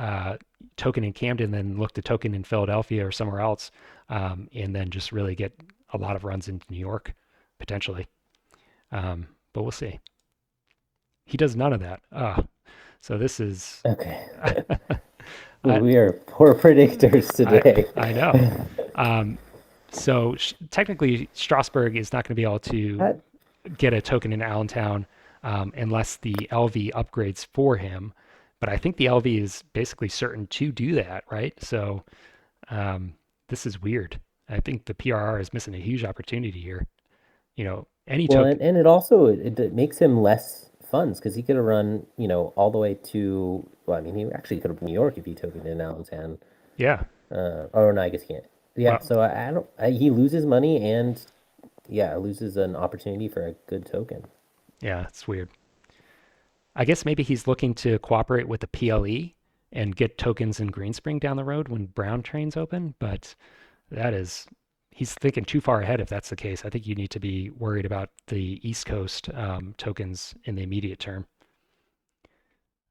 token in Camden, then look to token in Philadelphia or somewhere else, and then just really get a lot of runs into New York potentially. But we'll see. He does none of that. So this is, Okay. I, We are poor predictors I, today. I know. Um, so technically, Strasburg is not going to be able to That, get a token in Allentown unless the LV upgrades for him. But I think the LV is basically certain to do that, right? So um, this is weird. I think the PRR is missing a huge opportunity here. Any well, token. and it also it makes him less funds because he could have run, all the way to. Well, I mean, he actually could have New York if he took it in Allentown. Yeah. Oh no, I guess he can't. Yeah, Well, so I don't. He loses money and yeah, loses an opportunity for a good token. yeah, it's weird. I guess maybe he's looking to cooperate with the PLE and get tokens in Greenspring down the road when Brown trains open, but that is, he's thinking too far ahead if that's the case. I think you need to be worried about the East Coast tokens in the immediate term.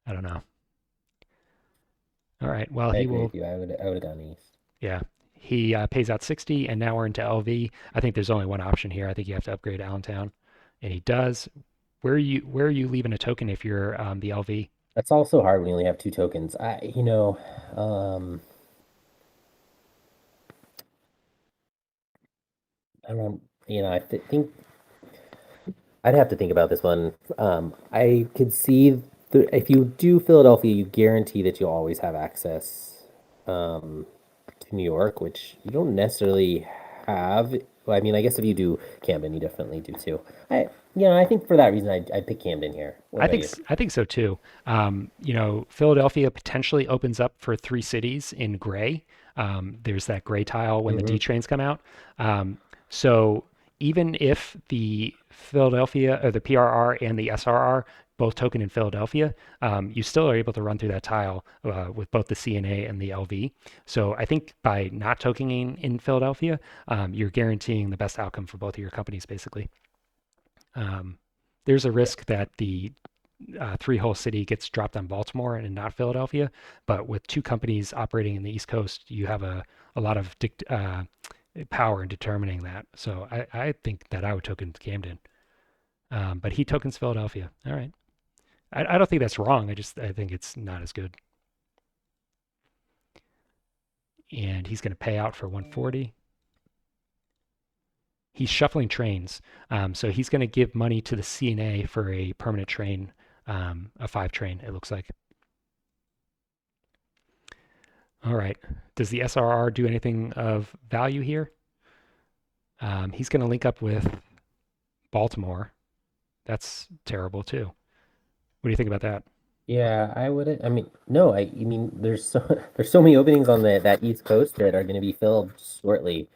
I don't know. All right. Well, I he agree will, with you. I would have gone east. yeah. He pays out 60, and now we're into LV. I think there's only one option here. I think you have to upgrade Allentown, and he does. Where are you leaving a token if you're the LV? That's also hard when you only have two tokens. I don't. I think I'd have to think about this one. I could see if you do Philadelphia, you guarantee that you'll always have access to New York, which you don't necessarily have. Well, I mean, I guess if you do Camden, you definitely do too. I think for that reason, I'd pick Camden here. What I about think you? I think so too. Philadelphia potentially opens up for three cities in gray. There's that gray tile when the D Hmm. trains come out. So even if the Philadelphia or the PRR and the SRR both token in Philadelphia, you still are able to run through that tile with both the CNA and the LV. So I think by not tokening in Philadelphia, you're guaranteeing the best outcome for both of your companies, basically. Um, there's a Yeah. risk that the three-hole city gets dropped on Baltimore and not Philadelphia, but with two companies operating in the East Coast, you have a lot of power in determining that. So I think that I would token Camden, but he tokens Philadelphia. All right. I don't think that's wrong. I think it's not as good. And he's going to pay out for 140. He's shuffling trains, so he's going to give money to the CNA for a permanent train, a five train. It looks like. All right. Does the SRR do anything of value here? He's going to link up with Baltimore. That's terrible too. What do you think about that? Yeah, I wouldn't. I mean, no, I mean, there's so there's so many openings on that East Coast that are going to be filled shortly.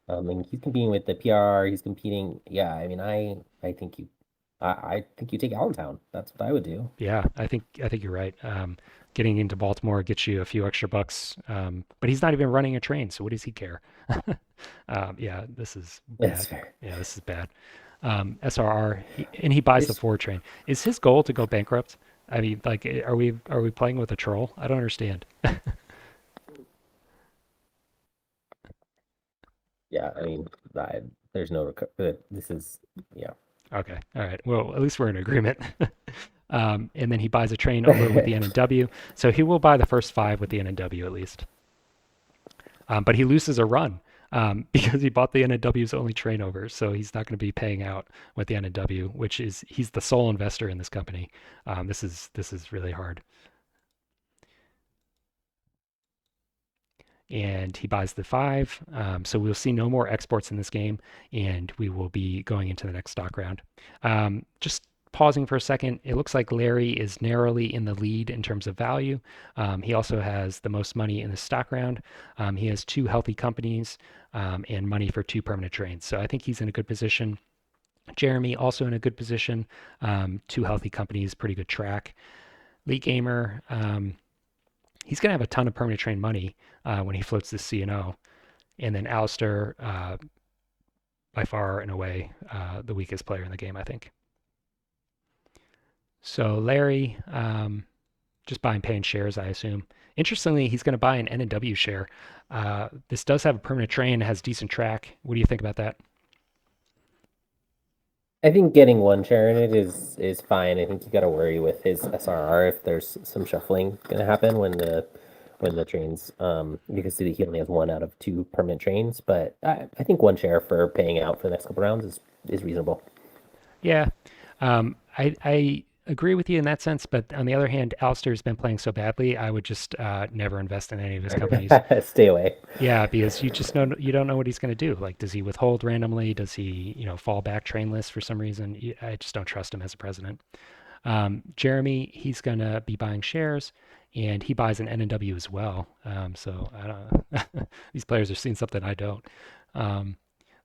And he's competing with the PR. He's competing. Yeah, I mean, I think I think you take Allentown. That's what I would do. Yeah, I think you're right. Getting into Baltimore gets you a few extra bucks, but he's not even running a train, so what does he care? Yeah, this is That's bad. fair. Yeah, this is bad. SRR, and he buys the There's four train. Is his goal to go bankrupt? I mean, like, are we playing with a troll? I don't understand. yeah, I mean, I, there's no this is yeah. Okay, all right. Well, at least we're in agreement. And then he buys a train over with the N&W, so he will buy the first five with the N&W at least. But he loses a run because he bought the N&W's only train over, so he's not going to be paying out with the N&W, which is he's the sole investor in this company. This is really hard. And he buys the five, so we'll see no more exports in this game, and we will be going into the next stock round. Just pausing for a second, it looks like Larry is narrowly in the lead in terms of value. He also has the most money in the stock round. He has two healthy companies and money for two permanent trades. So I think he's in a good position. Jeremy also in a good position. Two healthy companies, pretty good track. Lee Gamer, he's going to have a ton of permanent train money when he floats this CNO. And then Alistair, by far and away, the weakest player in the game, I think. So Larry, just buying paying shares, I assume. Interestingly, he's going to buy an N&W share. This does have a permanent train, has decent track. What do you think about that? I think getting one share in it is fine. I think you got to worry with his SRR if there's some shuffling gonna happen when the trains because he only has one out of two permanent trains. But I think one share for paying out for the next couple rounds is reasonable. Yeah, I agree with you in that sense, but on the other hand, Alistair's been playing so badly, I would just never invest in any of his companies. Stay away. Yeah, because you don't know what he's going to do. Like, does he withhold randomly? Does he, fall back trainless for some reason? I just don't trust him as a president. Jeremy, he's going to be buying shares, and he buys an N&W as well. So I don't know. These players are seeing something I don't. Um,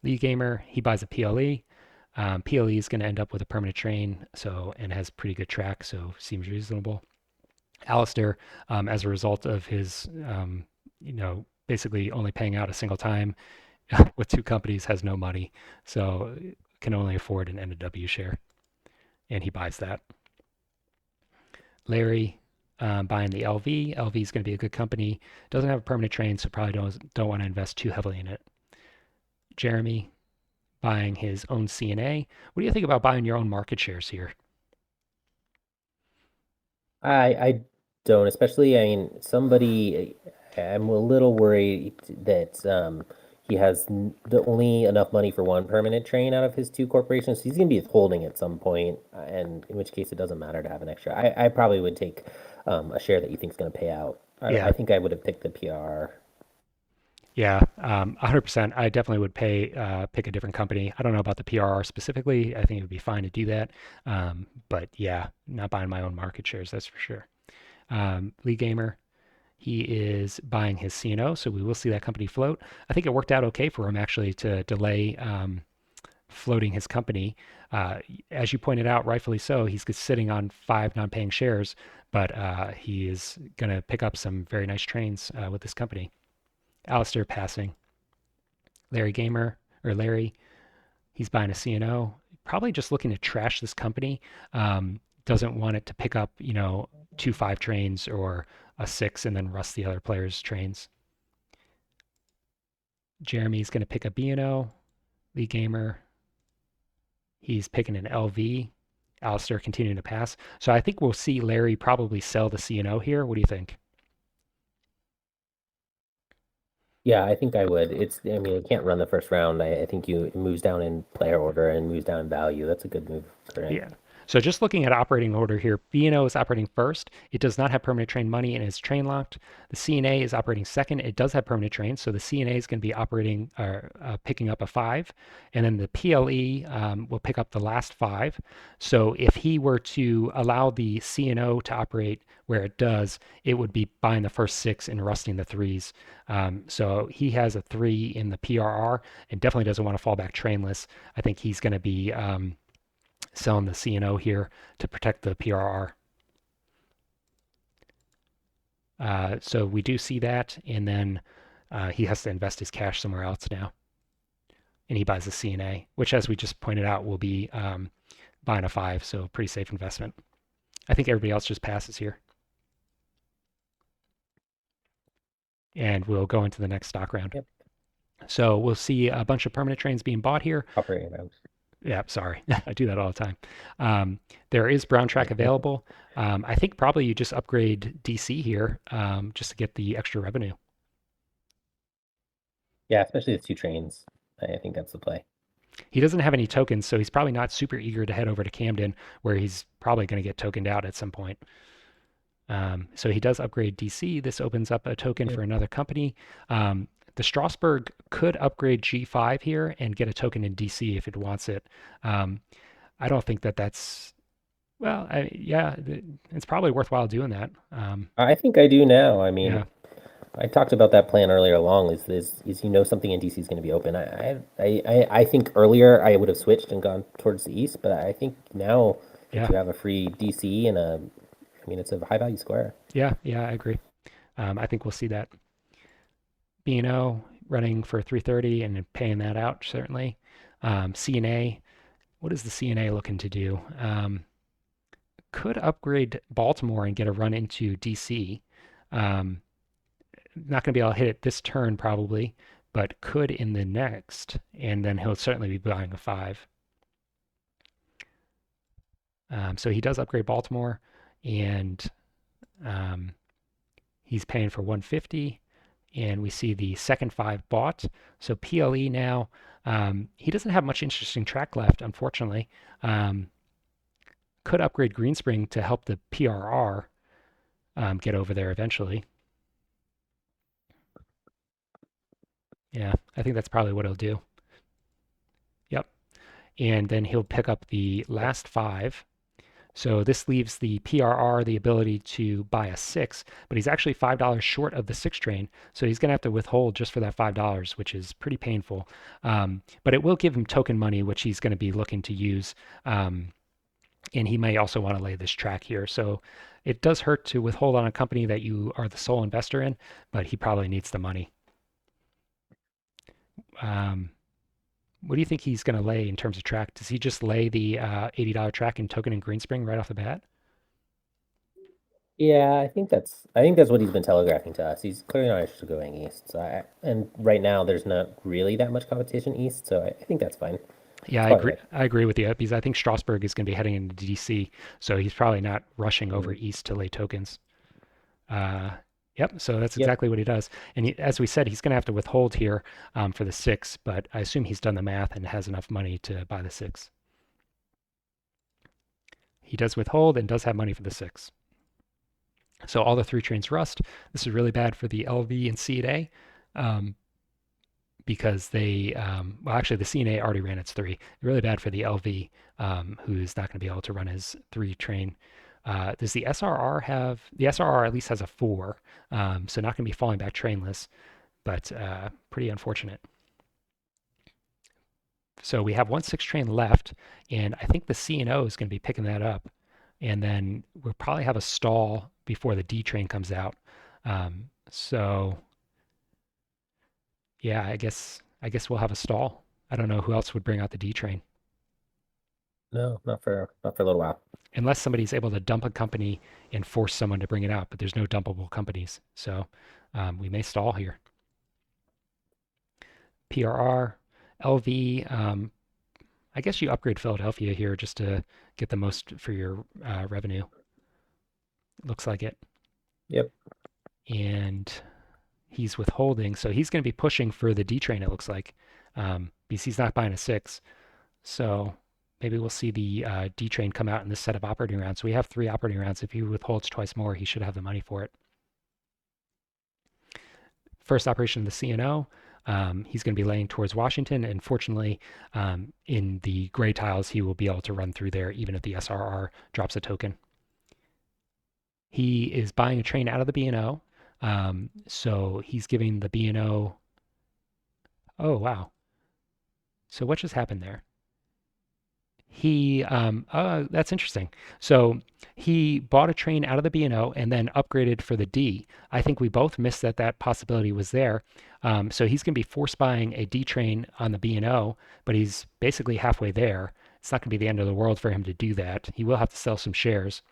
Lee Gamer, he buys a PLE. PLE is going to end up with a permanent train, so and has pretty good track, so seems reasonable. Alistair, as a result of his, basically only paying out a single time with two companies, has no money, so can only afford an N&W share, and he buys that. Larry, buying the LV. LV is going to be a good company. Doesn't have a permanent train, so probably don't want to invest too heavily in it. Jeremy, buying his own CNA. What do you think about buying your own market shares here? I don't, especially, I mean, somebody, I'm a little worried that he has the only enough money for one permanent train out of his two corporations. He's going to be withholding at some point, and in which case it doesn't matter to have an extra. I probably would take a share that you think is going to pay out. I Yeah, think I would have picked the PR. yeah, 100%. I definitely would pick a different company. I don't know about the PRR specifically. I think it would be fine to do that. But yeah, not buying my own market shares, that's for sure. Lee Gamer, he is buying his CNO, so we will see that company float. I think it worked out okay for him actually to delay floating his company. Uh, as you pointed out, rightfully so, he's sitting on 5 non-paying shares, but he is going to pick up some very nice trains with this company. Alistair passing. Larry Gamer, or Larry, he's buying a CNO, probably just looking to trash this company. Doesn't want it to pick up, 2 5 trains or a 6 and then rust the other players' trains. Jeremy's going to pick a B&O. Lee Gamer, he's picking an LV. Alistair continuing to pass. So I think we'll see Larry probably sell the CNO here. What do you think? Yeah, I think I would. I mean, it can't run the first round. I think it moves down in player order and moves down in value. That's a good move for him. Yeah. So just looking at operating order here, B&O is operating first. It does not have permanent train money and is train locked. The CNA is operating second. It does have permanent train, so the CNA is going to be operating or picking up a 5, and then the PLE will pick up the last 5. So if he were to allow the CNO to operate where it does, it would be buying the first 6 and rusting the 3s. So he has a 3 in the PRR and definitely doesn't want to fall back trainless. I think he's going to be selling the CNO here to protect the PRR. So we do see that, and then he has to invest his cash somewhere else now, and he buys the CNA, which, as we just pointed out, will be buying a 5, so pretty safe investment. I think everybody else just passes here, and we'll go into the next stock round. Yep. So we'll see a bunch of permanent trains being bought here. Operating round. Yeah, sorry. I do that all the time. There is brown track available. I think probably you just upgrade DC here just to get the extra revenue. Yeah, especially the 2 trains. I think that's the play. He doesn't have any tokens, so he's probably not super eager to head over to Camden, where he's probably going to get tokened out at some point. So he does upgrade DC. This opens up a token Yep. for another company. The Strasbourg could upgrade G5 here and get a token in DC if it wants it. Um, I don't think that that's well. Yeah, it's probably worthwhile doing that. I think I do now. I mean, Yeah, I talked about that plan earlier along. Is something in DC is going to be open? I think earlier I would have switched and gone towards the east, but I think now that yeah, you have a free DC and I mean, it's a high value square. yeah. I agree. I think we'll see that. B&O running for 330 and paying that out certainly. CNA, what is the CNA looking to do? Could upgrade Baltimore and get a run into DC. Um, Not going to be able to hit it this turn probably, but could in the next, and then he'll certainly be buying a 5. So he does upgrade Baltimore, and um, he's paying for 150, and we see the second 5 bought. So PLE now, he doesn't have much interesting track left, unfortunately. Um, could upgrade Greenspring to help the PRR get over there eventually. Yeah, I think that's probably what he'll do. Yep. And then he'll pick up the last 5. So this leaves the PRR the ability to buy a 6, but he's actually $5 short of the 6 train. So he's going to have to withhold just for that $5, which is pretty painful. But it will give him token money, which he's going to be looking to use. And he may also want to lay this track here. So it does hurt to withhold on a company that you are the sole investor in, but he probably needs the money. Um, what do you think he's going to lay in terms of track? Does he just lay the $80 track in token and Greenspring right off the bat? Yeah, I think that's what he's been telegraphing to us. He's clearly not interested in going east. And right now there's not really that much competition east, so I think that's fine. Yeah, It's I probably agree. right. I agree with you because I think Strasburg is going to be heading into DC, so he's probably not rushing over Mm. east to lay tokens. Uh, yep. So that's Yep. exactly what he does. And as we said, he's going to have to withhold here for the 6, but I assume he's done the math and has enough money to buy the 6. He does withhold and does have money for the 6. So all the 3 trains rust. This is really bad for the LV and CNA. Um, because well, actually, the CNA already ran its 3. Really bad for the LV, who's not going to be able to run his 3 train. Does the SRR have, the SRR at least has a 4, so not going to be falling back trainless, but pretty unfortunate. So we have one six train left, and I think the C&O is going to be picking that up. And then we'll probably have a stall before the D train comes out. So yeah, I guess we'll have a stall. I don't know who else would bring out the D train No, not for a little while. unless somebody's able to dump a company and force someone to bring it out. But there's no dumpable companies, so we may stall here. PRR, LV. I guess you upgrade Philadelphia here just to get the most for your revenue. Looks like it. Yep. And he's withholding, so he's going to be pushing for the D train. It looks like because he's not buying a six. So maybe we'll see the D train come out in this set of operating rounds. So we have 3 operating rounds. If he withholds twice more, he should have the money for it. First operation of the C&O. He's going to be laying towards Washington, and fortunately, in the gray tiles, he will be able to run through there even if the SRR drops a token. He is buying a train out of the B&O, so he's giving the B&O. Oh wow! So what just happened there? That's interesting. So he bought a train out of the B&O and then upgraded for the D. I think we both missed that that possibility was there. So he's going to be force buying a D train on the B&O, but he's basically halfway there. It's not going to be the end of the world for him to do that. He will have to sell some shares,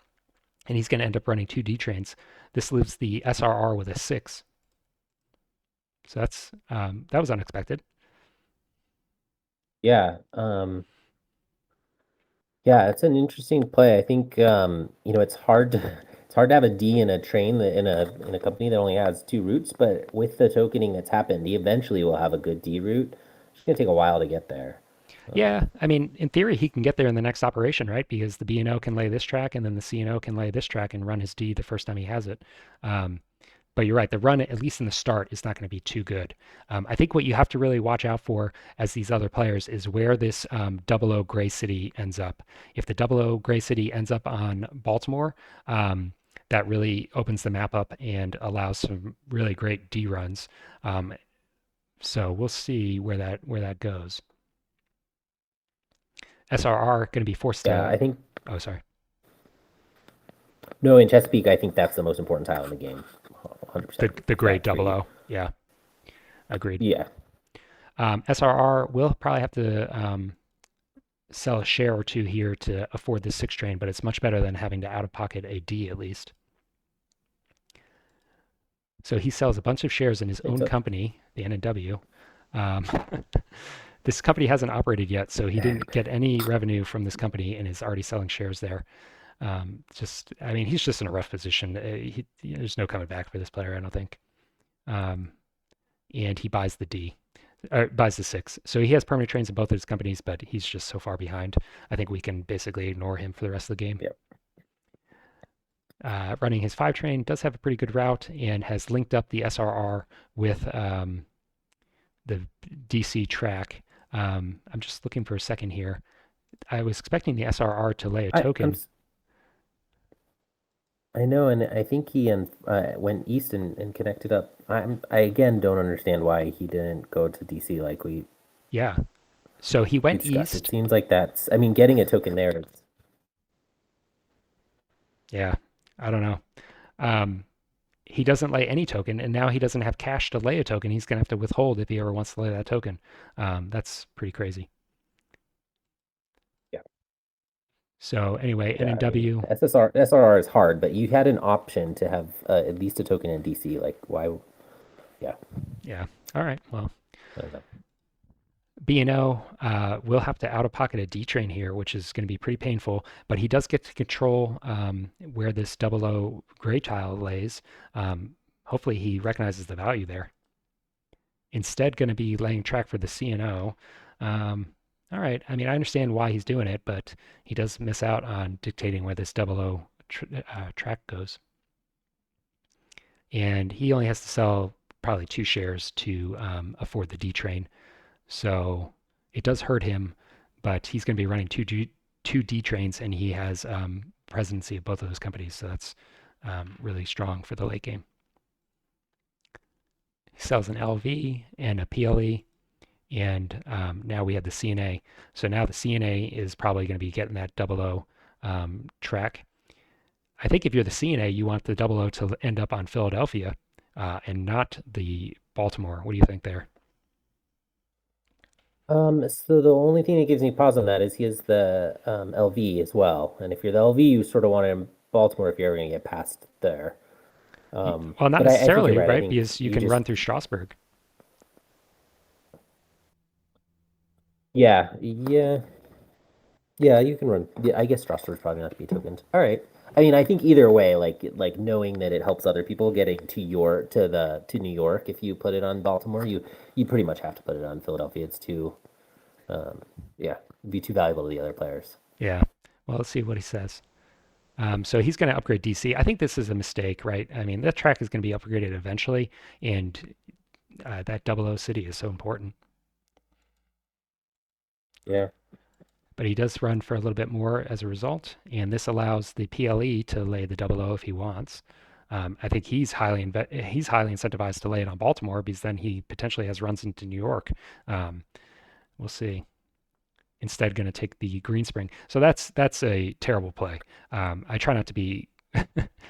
and he's going to end up running 2 D trains. This leaves the SRR with a 6. So that was unexpected. Yeah. Yeah, it's an interesting play. I think it's hard to it's hard to have a D in a train in a company that only has two routes, but with the tokening that's happened, he eventually will have a good D route. It's gonna take a while to get there. Yeah, Um, I mean, in theory, he can get there in the next operation, right? Because the B&O can lay this track, and then the C&O can lay this track and run his D the first time he has it. Um, but you're right, the run, at least in the start, is not going to be too good. I think what you have to really watch out for as these other players is where this double O Gray City ends up. If the double O Gray City ends up on Baltimore, that really opens the map up and allows some really great D runs. Um, so we'll see where that goes. SRR going to be forced yeah, to. I think Oh, sorry. no, in Chesapeake, I think that's the most important tile in the game. The 100%. the It's gray that double three. O. Yeah, agreed. Yeah. SRR will probably have to sell a share or two here to afford this six train, but it's much better than having to out of pocket a D at least. So he sells a bunch of shares in his It's own a company, the N&W. Um, this company hasn't operated yet, so he didn't get any revenue from this company and is already selling shares there. I mean, he's just in a rough position. There's no coming back for this player, I don't think. Um, and he buys the D, buys the six. So he has permanent trains in both of his companies, but he's just so far behind. I think we can basically ignore him for the rest of the game. yeah. Running his five train does have a pretty good route and has linked up the SRR with the DC track. I'm just looking for a second here. I was expecting the SRR to lay a I I'm token. s- I know, and I think he went east and connected up. I again don't understand why he didn't go to DC like Yeah. So he we went discussed. It east. seems like that's, I mean, getting a token there is, Yeah. I don't know. Um, he doesn't lay any token, and now he doesn't have cash to lay a token. He's going to have to withhold if he ever wants to lay that token. That's pretty crazy. yeah, So anyway, yeah. I mean, NNW, SRR is hard, but you had an option to have at least a token in DC. Like, why? Yeah, yeah. All right. Well, I don't know. B&O will have to out of pocket a D train here, which is going to be pretty painful. But he does get to control where this double O gray tile lays. Hopefully, he recognizes the value there. Instead, going to be laying track for the C&O. All right. I mean, I understand why he's doing it, but he does miss out on dictating where this double O track goes. And he only has to sell probably 2 shares to afford the D train. So it does hurt him, but he's going to be running two D trains, and he has presidency of both of those companies. So that's really strong for the late game. He sells an LV and a PLE, and now we have the CNA. So now the CNA is probably going to be getting that double O track. I think if you're the CNA, you want the double O to end up on Philadelphia and not the Baltimore. What do you think there? So the only thing that gives me pause on that is he has the LV as well. And if you're the LV, you sort of want him Baltimore if you're ever gonna get past there. Well, not But I think you're necessarily, right. I right? think Because you you can just run through Strasbourg. yeah, you can run. Yeah, I guess Strasburg's probably not to be tokened. All right. I mean, I think either way, like knowing that it helps other people getting to New York, if you put it on Baltimore, you pretty much have to put it on Philadelphia. It's too um yeah, it'd be too valuable to the other players. Yeah. Well, let's see what he says. So he's going to upgrade DC. I think this is a mistake, right? I mean, that track is going to be upgraded eventually, and that double O city is so important. Yeah. But he does run for a little bit more as a result, and this allows the PLE to lay the double O if he wants. I think he's highly incentivized to lay it on Baltimore because then he potentially has runs into New York. Um, we'll see. Instead, going to take the Greenspring. So that's a terrible play. I try not to be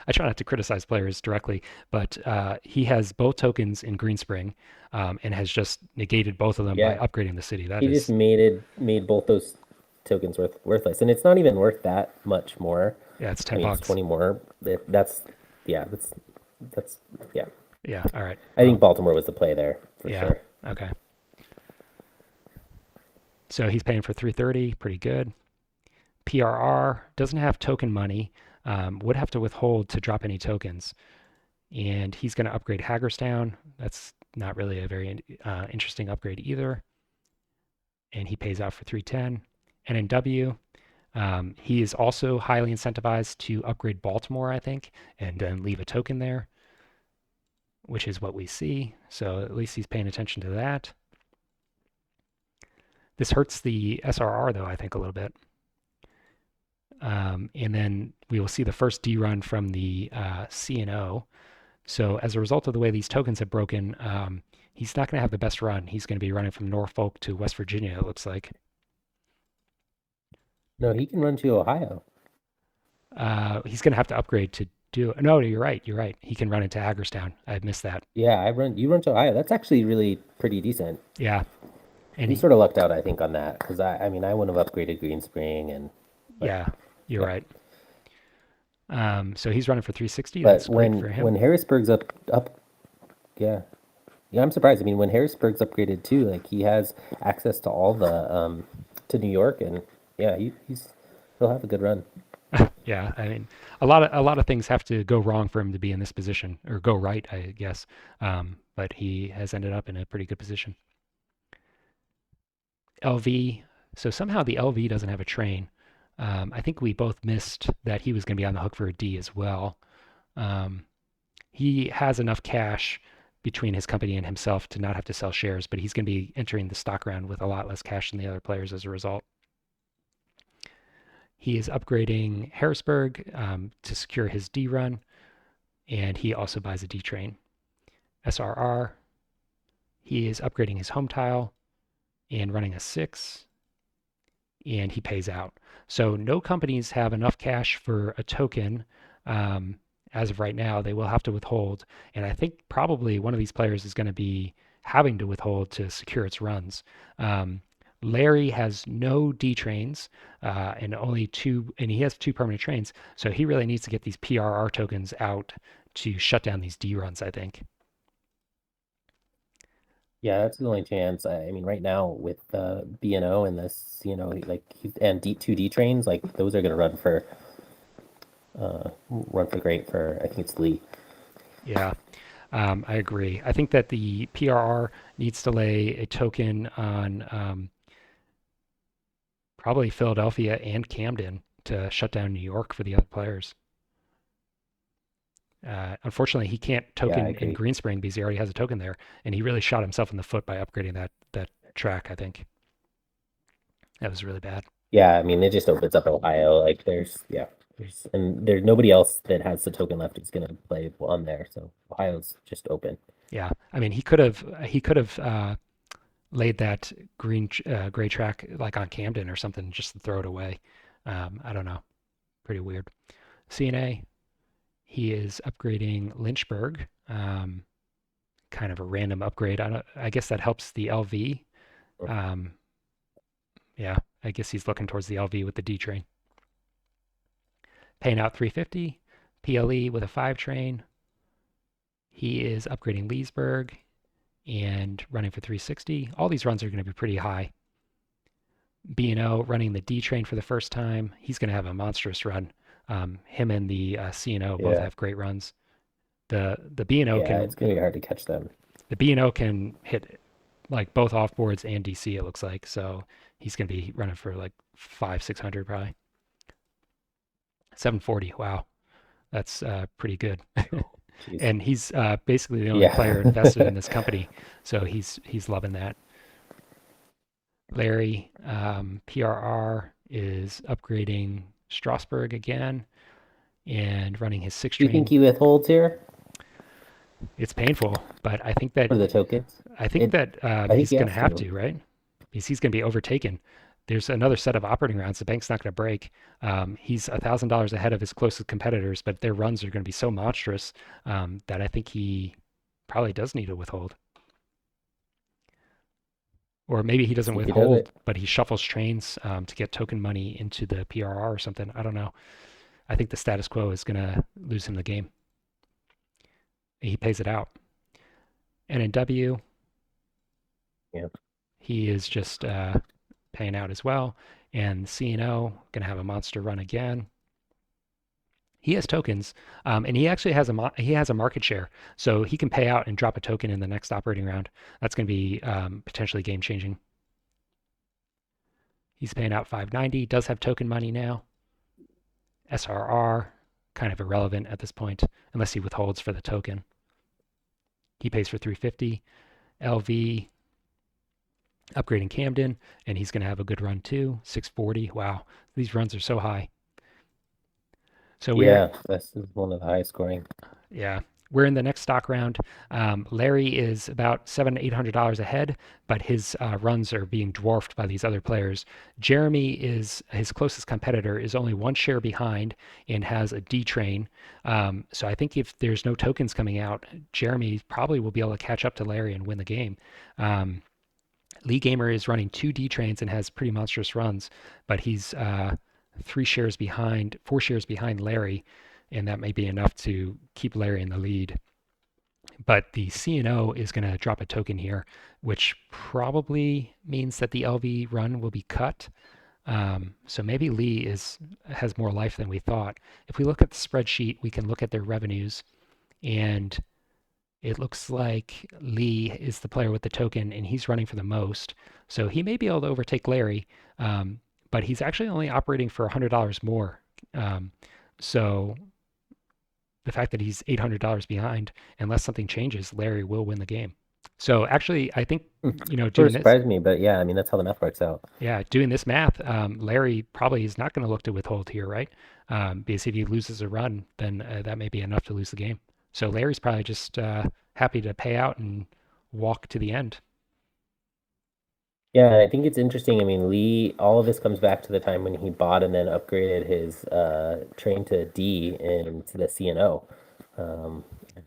I try not to criticize players directly, but he has both tokens in Greenspring and has just negated both of them by Yeah. upgrading the city. That He just is, made both those tokens worthless. And it's not even worth that much more. yeah, it's I 10 mean, it's bucks. 20 more. That's yeah, that's yeah. Yeah, all right. I think Well, Baltimore was the play there for yeah, sure. okay. So he's paying for 330, pretty good. PRR doesn't have token money, would have to withhold to drop any tokens. And he's going to upgrade Hagerstown. That's not really a very interesting upgrade either. And he pays out for 310. And in W, he is also highly incentivized to upgrade Baltimore, I think, and then leave a token there, which is what we see. So at least he's paying attention to that. This hurts the SRR, though, I think, a little bit. And then we will see the first D run from the CNO. So as a result of the way these tokens have broken, he's not going to have the best run. He's going to be running from Norfolk to West Virginia, it looks like. No, he can run to Ohio. He's going to have to upgrade to do. No, you're right. You're right. He can run into Hagerstown. I missed that. Yeah, you run to Ohio. That's actually really pretty decent. Yeah, and He sort of lucked out, I think, on that because I mean, I wouldn't have upgraded Green Spring but yeah, you're yeah. right. So he's running for 360. That's But great for when him. Harrisburg's up, yeah, yeah, I'm surprised. I mean, when Harrisburg's upgraded too, like he has access to all the to New York, and yeah, he'll have a good run. Yeah, I mean, a lot of things have to go wrong for him to be in this position, or go right, I guess. But he has ended up in a pretty good position. LV. So somehow the LV doesn't have a train. I think we both missed that he was going to be on the hook for a D as well. Um, he has enough cash between his company and himself to not have to sell shares, but he's going to be entering the stock round with a lot less cash than the other players as a result. He is upgrading Harrisburg to secure his D run, and he also buys a D train. SRR, he is upgrading his home tile and running a 6, and he pays out. So no companies have enough cash for a token. As of right now, they will have to withhold. And I think probably one of these players is going to be having to withhold to secure its runs. Larry has no D trains and only two, and he has two permanent trains. So he really needs to get these PRR tokens out to shut down these D runs, I think. Yeah, that's the only chance. I mean, right now with BNO and this, and D2D trains, like those are gonna run for great for I think it's Lee. Yeah, I agree. I think that the PRR needs to lay a token on probably Philadelphia and Camden to shut down New York for the other players. Unfortunately, he can't Yeah, I token in agree. Greenspring because he already has a token there, and he really shot himself in the foot by upgrading that track. I think that was really bad. Yeah, I mean it just opens up Ohio. Like there's nobody else that has the token left who's gonna play on there. So Ohio's just open. Yeah, I mean he could have laid that gray track like on Camden or something just to throw it away. I don't know. Pretty weird. CNA, he is upgrading Lynchburg. Kind of a random upgrade. I guess that helps the LV. Um, yeah, I guess he's looking towards the LV with the D train. Paying out 350. PLE with a 5 train. He is upgrading Leesburg and running for 360. All these runs are going to be pretty high. B&O running the D train for the first time. He's going to have a monstrous run. Him and the C&O both Yeah. have great runs. The B&O Yeah, can it's gonna be hard to catch them. the B&O can hit like both off boards and DC. It looks like so he's going to be running for like 500-600 probably. 740. Wow, that's pretty good. Jeez. And he's basically the only player invested Yeah. in this company, so he's loving that. Larry, PRR is upgrading Strasbourg again and running his six Do you think train. he withholds here It's painful, but for the tokens? I think It. that I think he's he going to has have to. to, right? Because he's going to be overtaken. There's another set of operating rounds. The bank's not going to break. He's $1,000 ahead of his closest competitors, but their runs are going to be so monstrous that I think he probably does need to withhold. Or maybe he doesn't See if he does withhold, it. but he shuffles trains to get token money into the PRR or something. I don't know. I think the status quo is going to lose him the game. He pays it out. And in W, Yeah. he is just paying out as well. And C&O going to have a monster run again. He has tokens, and he actually has he has a market share, so he can pay out and drop a token in the next operating round. That's going to be potentially game changing. He's paying out 590. Does have token money now. SRR kind of irrelevant at this point unless he withholds for the token. He pays for 350. LV upgrading Camden, and he's going to have a good run too. 640. Wow, these runs are so high. So we're Yeah, this is one of the highest scoring. yeah, we're in the next stock round. Larry is about $700-800 ahead, but his runs are being dwarfed by these other players. Jeremy is his closest competitor, is only one share behind and has a D train. So I think if there's no tokens coming out, Jeremy probably will be able to catch up to Larry and win the game. Um, Lee Gamer is running two D trains and has pretty monstrous runs, but he's 3 shares behind, 4 shares behind Larry, and that may be enough to keep Larry in the lead. But the CNO is going to drop a token here, which probably means that the LV run will be cut. So maybe Lee has more life than we thought. If we look at the spreadsheet, we can look at their revenues, and it looks like Lee is the player with the token, and he's running for the most. So he may be able to overtake Larry, but he's actually only operating for $100 more. Um, so the fact that he's $800 behind, unless something changes, Larry will win the game. So actually, I think Sort doing of this, surprised me, but yeah, I mean that's how the math works out. yeah, doing this math, Larry probably is not going to look to withhold here, right? Because if he loses a run, then that may be enough to lose the game. So Larry's probably just happy to pay out and walk to the end. Yeah, and I think it's interesting. I mean, Lee, all of this comes back to the time when he bought and then upgraded his train to D and to the CNO.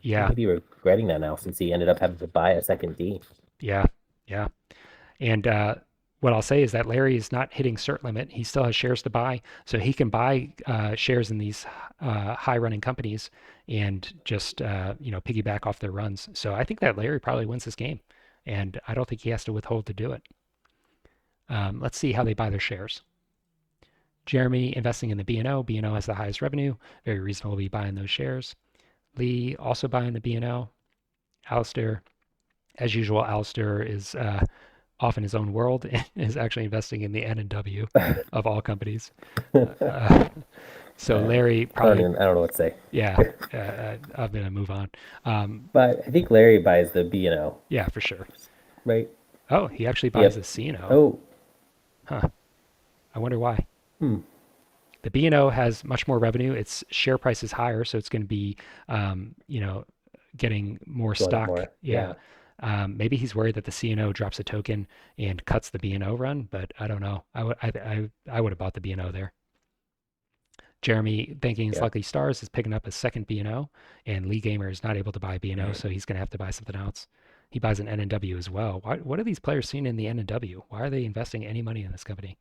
He Yeah, may be regretting that now since he ended up having to buy a second D. yeah, yeah. And what I'll say is that Larry is not hitting cert limit. He still has shares to buy, so he can buy shares in these high running companies and just piggyback off their runs. So I think that Larry probably wins this game, and I don't think he has to withhold to do it. Let's see how they buy their shares. Jeremy investing in the B&O. B&O has the highest revenue. Very reasonable to be buying those shares. Lee also buying the B&O. Alistair, as usual, Alistair is off in his own world and is actually investing in the N and W of all companies. Uh, so Larry probably, I don't know what to say. yeah, I'm gonna move on. But I think Larry buys the B&O, Yeah, for sure. right? Oh, he actually buys Yep. a C&O. Oh, Huh. I wonder why. hmm. The B&O has much more revenue. Its share price is higher, so it's going to be, getting more Going up stock. more. Yeah. Yeah. Maybe he's worried that the CNO drops a token and cuts the BNO run, but I don't know. I would have bought the BNO there. Jeremy, thinking his Yeah. Lucky Stars, is picking up a second BNO, and Lee Gamer is not able to buy BNO, so he's going to have to buy something else. He buys an NNW as well. What are these players seeing in the NNW? Why are they investing any money in this company?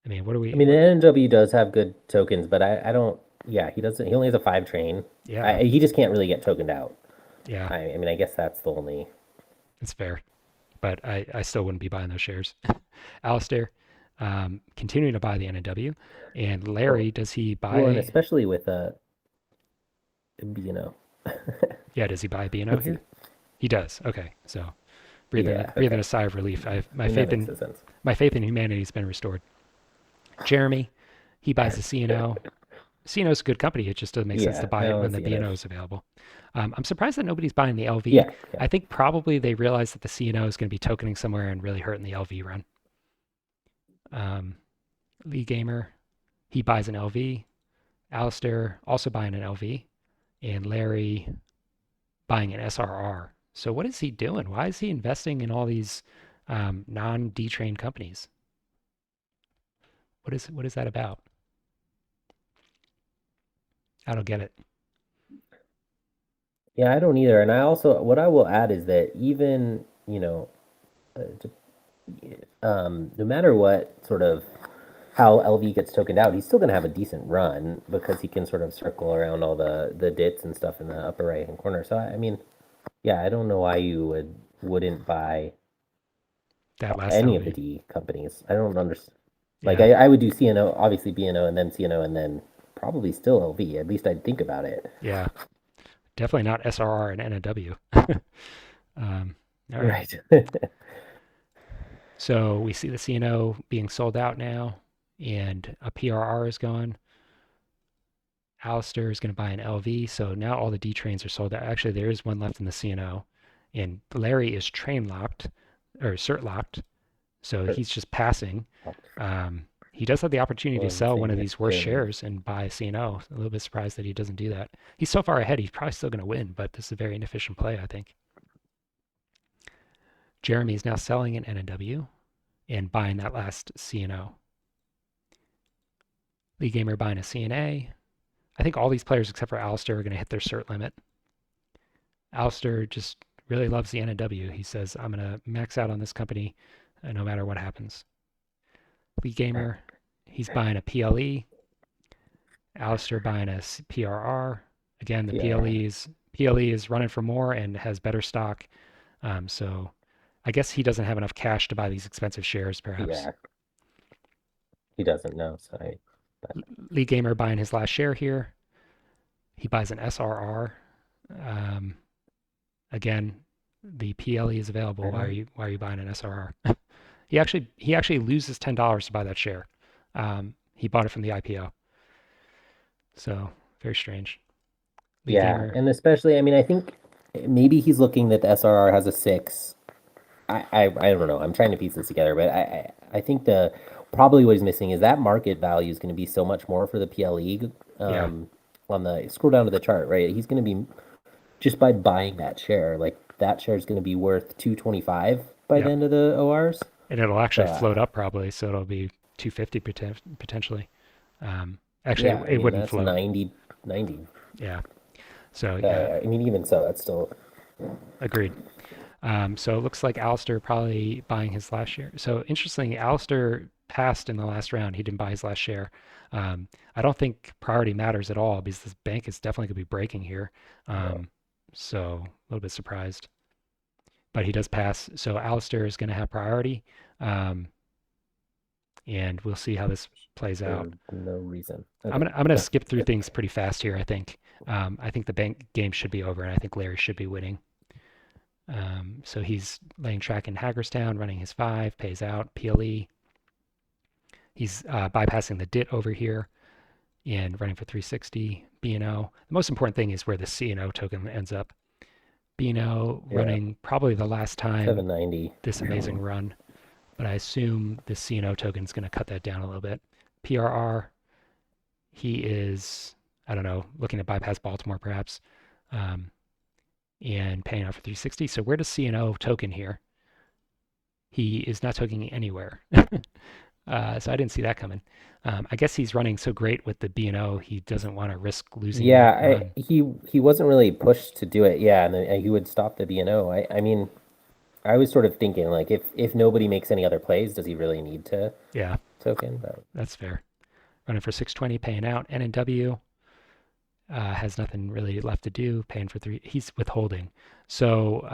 I mean, what are I we? mean, the What? NW does have good tokens, but I don't. Yeah, he doesn't. He only has a 5 train. Yeah, He just can't really get tokened out. yeah, I mean, I guess that's the only. it's fair, but I still wouldn't be buying those shares. Alistair, continuing to buy the NNW, and Well, Larry, does he well, and buy? especially with you know. Yeah, does he buy BNO Let's see. here? He does. Okay, so Yeah. breathing Okay. a sigh of relief. I mean, that makes sense. My faith in humanity has been restored. Jeremy, he buys the CNO. CNO is a good company. It just doesn't make sense to Yeah, buy I it don't when the see it. BNO is available. I'm surprised that nobody's buying the LV. Yeah. Yeah. I think probably they realize that the CNO is going to be tokening somewhere and really hurting the LV run. Um, Lee Gamer, he buys an LV. Alistair also buying an LV. And Larry buying an SRR. So what is he doing? Why is he investing in all these non-D train companies? What is that about? I don't get it. Yeah, I don't either. And I also, what I will add is that even, no matter what sort of how LV gets tokened out, he's still going to have a decent run because he can sort of circle around all the dits and stuff in the upper right hand corner. So I mean, yeah, I don't know why you wouldn't buy That last any of the LV. D companies. I don't understand. Like Yeah, I would do CNO, obviously BNO, and then CNO, and then probably still LV. At least I'd think about it. yeah. Definitely not SRR and NW. All right. Right. So we see the CNO being sold out now, and a PRR is gone. Alistair is going to buy an LV. So now all the D trains are sold out. Actually, there is one left in the CNO, and Larry is train locked or cert locked. So he's just passing. He does have the opportunity to Well, sell one same of with these worst Jeremy. shares and buy a CNO. A little bit surprised that he doesn't do that. He's so far ahead, he's probably still going to win, but this is a very inefficient play, I think. Jeremy is now selling an NNW and buying that last CNO. Lee Gamer buying a CNA. I think all these players except for Alistair are going to hit their cert limit. Alistair just really loves the NNW. He says, I'm going to max out on this company no matter what happens. Lee Gamer, he's buying a PLE. Alistair buying a PRR. Again, the Yeah. PLE is running for more and has better stock. So I guess he doesn't have enough cash to buy these expensive shares, perhaps. Yeah. He doesn't know. So but Lee Gamer buying his last share here. He buys an SRR. Um, again, the PLE is available. I don't. Why are you buying an SRR? He actually loses $10 to buy that share. He bought it from the IPO. So very strange. Lee Yeah, Gamer. and especially, I mean, I think maybe he's looking that the SRR has a 6. I don't know. I'm trying to piece this together, but I think the probably what he's missing is that market value is going to be so much more for the PLE. Yeah. On the scroll down to the chart, right? He's going to be just by buying that share, like that share is going to be worth 225 by the Yep. end of the ORs. And it'll So actually float up probably, so it'll be 250 potentially. Actually, yeah, I it mean wouldn't that's float. 90. Yeah. So yeah, I mean even so, that's still agreed. So it looks like Alistair probably buying his last share. So interestingly, Alistair passed in the last round. He didn't buy his last share. I don't think priority matters at all because this bank is definitely going to be breaking here. no. Um, so a little bit surprised, but he does pass. So Alistair is going to have priority, um, and we'll see how this plays out. For no reason. I'm Okay. gonna I'm gonna skip through things pretty fast here. I think the bank game should be over, and I think Larry should be winning. So he's laying track in Hagerstown, running his 5, pays out, PLE. He's bypassing the DIT over here and running for 360, BNO. The most important thing is where the CNO token ends up. BNO Yeah. running probably the last time 790. this amazing run, but I assume the CNO token is going to cut that down a little bit. PRR, he is, I don't know, looking to bypass Baltimore perhaps. Um, and paying out for 360. So where does CNO token here? He is not tokening anywhere. So I didn't see that coming. I guess he's running so great with the B&O, he doesn't want to risk losing Yeah, that run. he wasn't really pushed to do it. Yeah, and then he would stop the B&O. I mean, I was sort of thinking like if nobody makes any other plays, does he really need to Yeah, token? But that's fair. Running for 620, paying out. N&W has nothing really left to do, paying for three. He's withholding. So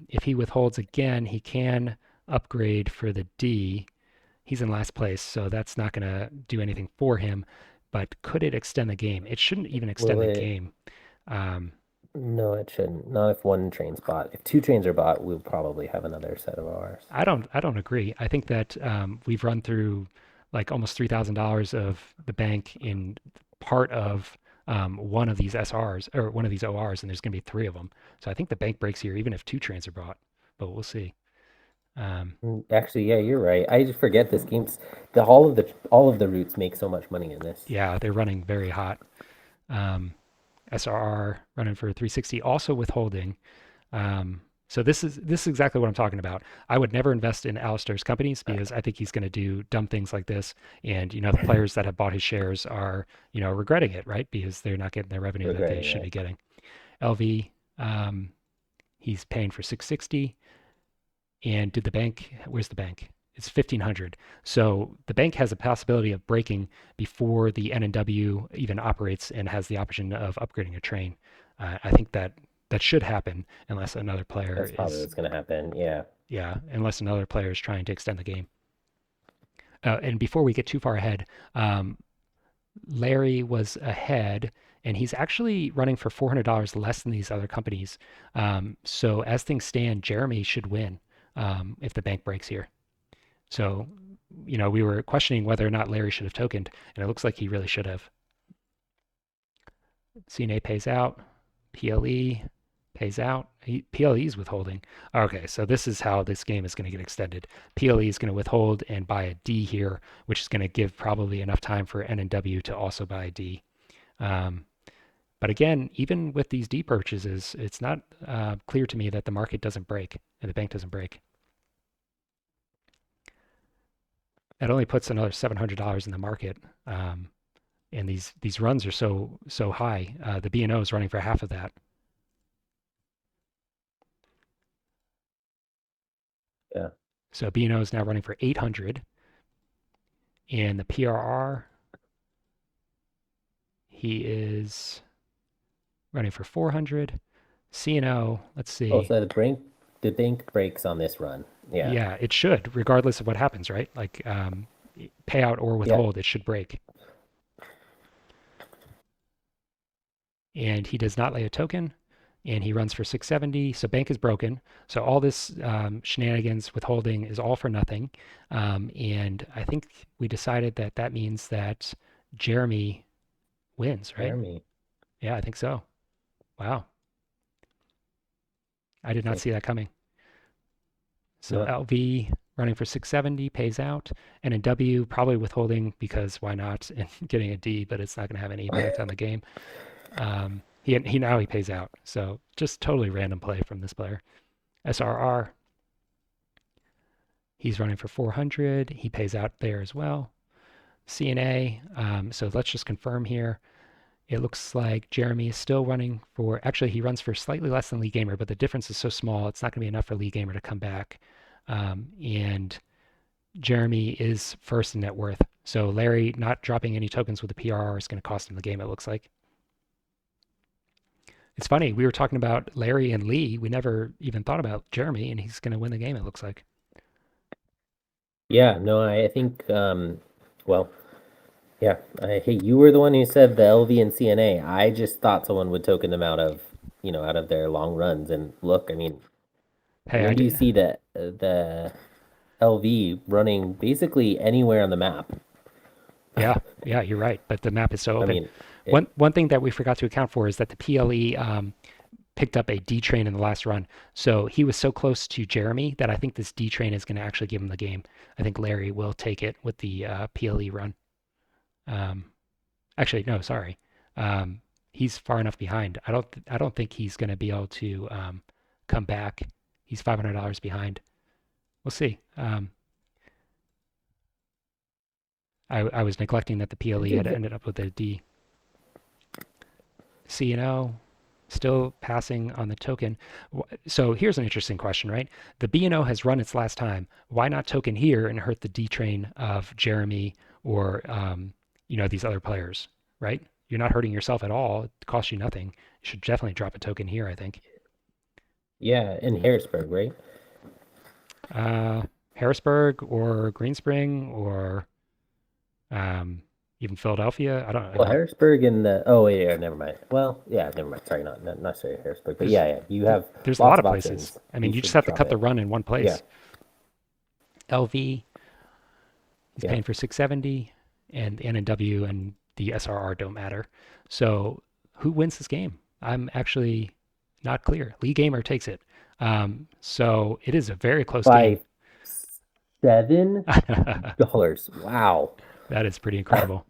if he withholds again, he can upgrade for the D. He's in last place, so that's not going to do anything for him. But could it extend the game? It shouldn't even extend will the it? game. Um, No, it shouldn't. Not if one train's bought. If two trains are bought, we'll probably have another set of ours. I don't agree. I think that we've run through like almost $3,000 of the bank in part of one of these SRs or one of these ORs, and there's going to be three of them. So I think the bank breaks here, even if two trains are bought. But we'll see. Um, Actually, yeah, you're right. I just forget this game's the all of the routes make so much money in this. yeah, they're running very hot. Um, SRR running for 360, also withholding. So this is exactly what I'm talking about. I would never invest in Alistair's companies because I think he's going to do dumb things like this, and the players that have bought his shares are regretting it, right? Because they're not getting the revenue that they Regretting should be it. getting. LV, he's paying for 660, and did the bank? Where's the bank? It's 1500. So the bank has a possibility of breaking before the N&W even operates and has the option of upgrading a train. I think that should happen unless another player That's probably is what's gonna happen. Yeah. yeah, unless another player is trying to extend the game. And before we get too far ahead, um, Larry was ahead, and he's actually running for $400 less than these other companies. So as things stand, Jeremy should win if the bank breaks here. So, we were questioning whether or not Larry should have tokened, and it looks like he really should have. CNA pays out, PLE pays out. PLE is withholding. Okay, so this is how this game is going to get extended. PLE is going to withhold and buy a D here, which is going to give probably enough time for N and W to also buy a D. Um, but again, even with these D purchases, it's not clear to me that the market doesn't break and the bank doesn't break. That only puts another $700 in the market. And these runs are so high. The B&O is running for half of that. Yeah. So B&O is now running for 800, and the PRR he is running for 400. CNO, let's Oh, see. so the bank breaks on this run. Yeah. Yeah, it should, regardless of what happens, right? Like payout or Yeah. withhold, it should break. And he does not lay a token, and he runs for 670. So bank is broken. So all this shenanigans withholding is all for nothing. And I think we decided that that means that Jeremy wins, right? Jeremy. Yeah, I think so. Wow, I did not Okay. see that coming. So No. LV running for 670 pays out, and in W probably withholding because why not, and getting a D, but it's not going to have any impact on the game. He now he pays out. So just totally random play from this player. SRR, he's running for 400. He pays out there as well. CNA, so let's just confirm here. It looks like Jeremy is still running for, actually, he runs for slightly less than League Gamer, but the difference is so small, it's not going to be enough for League Gamer to come back. And Jeremy is first in net worth. So Larry not dropping any tokens with the PRR is going to cost him the game, it looks like. It's funny, we were talking about Larry and Lee. We never even thought about Jeremy, and he's going to win the game, it looks like. Yeah. No. I think. Well. Yeah. Hey, you were the one who said the LV and CNA. I just thought someone would token them out of their long runs. And look, I mean, Hey, I when do you did. see the LV running basically anywhere on the map? Yeah, yeah, you're right. But the map is so I open. mean, One thing that we forgot to account for is that the PLE picked up a D train in the last run. So he was so close to Jeremy that I think this D train is going to actually give him the game. I think Larry will take it with the PLE run. Um, Actually, no, sorry. he's far enough behind. I don't think he's going to be able to come back. He's $500 behind. We'll see. I was neglecting that the I PLE had think ended up with a D. C&O still passing on the token. So here's an interesting question, right? The B&O has run its last time. Why not token here and hurt the D train of Jeremy or these other players, right? You're not hurting yourself at all. It costs you nothing. You should definitely drop a token here, I think. yeah, in Harrisburg, right? Uh, Harrisburg or Greenspring or um, even Philadelphia. I don't Well, know. Harrisburg and the oh wait, yeah, never mind. Well, yeah, never mind. Sorry, not necessarily Harrisburg, but There's yeah, yeah, you have there's a lots lot of of places. options. I You mean, you just should have to drop cut the it. run in one Yeah, place. LV, he's yeah. paying for 670, and N&W and the SRR don't matter. So who wins this game? I'm actually not clear. Lee Gamer takes it. So it is a very close game. By $7. That Wow. is pretty incredible.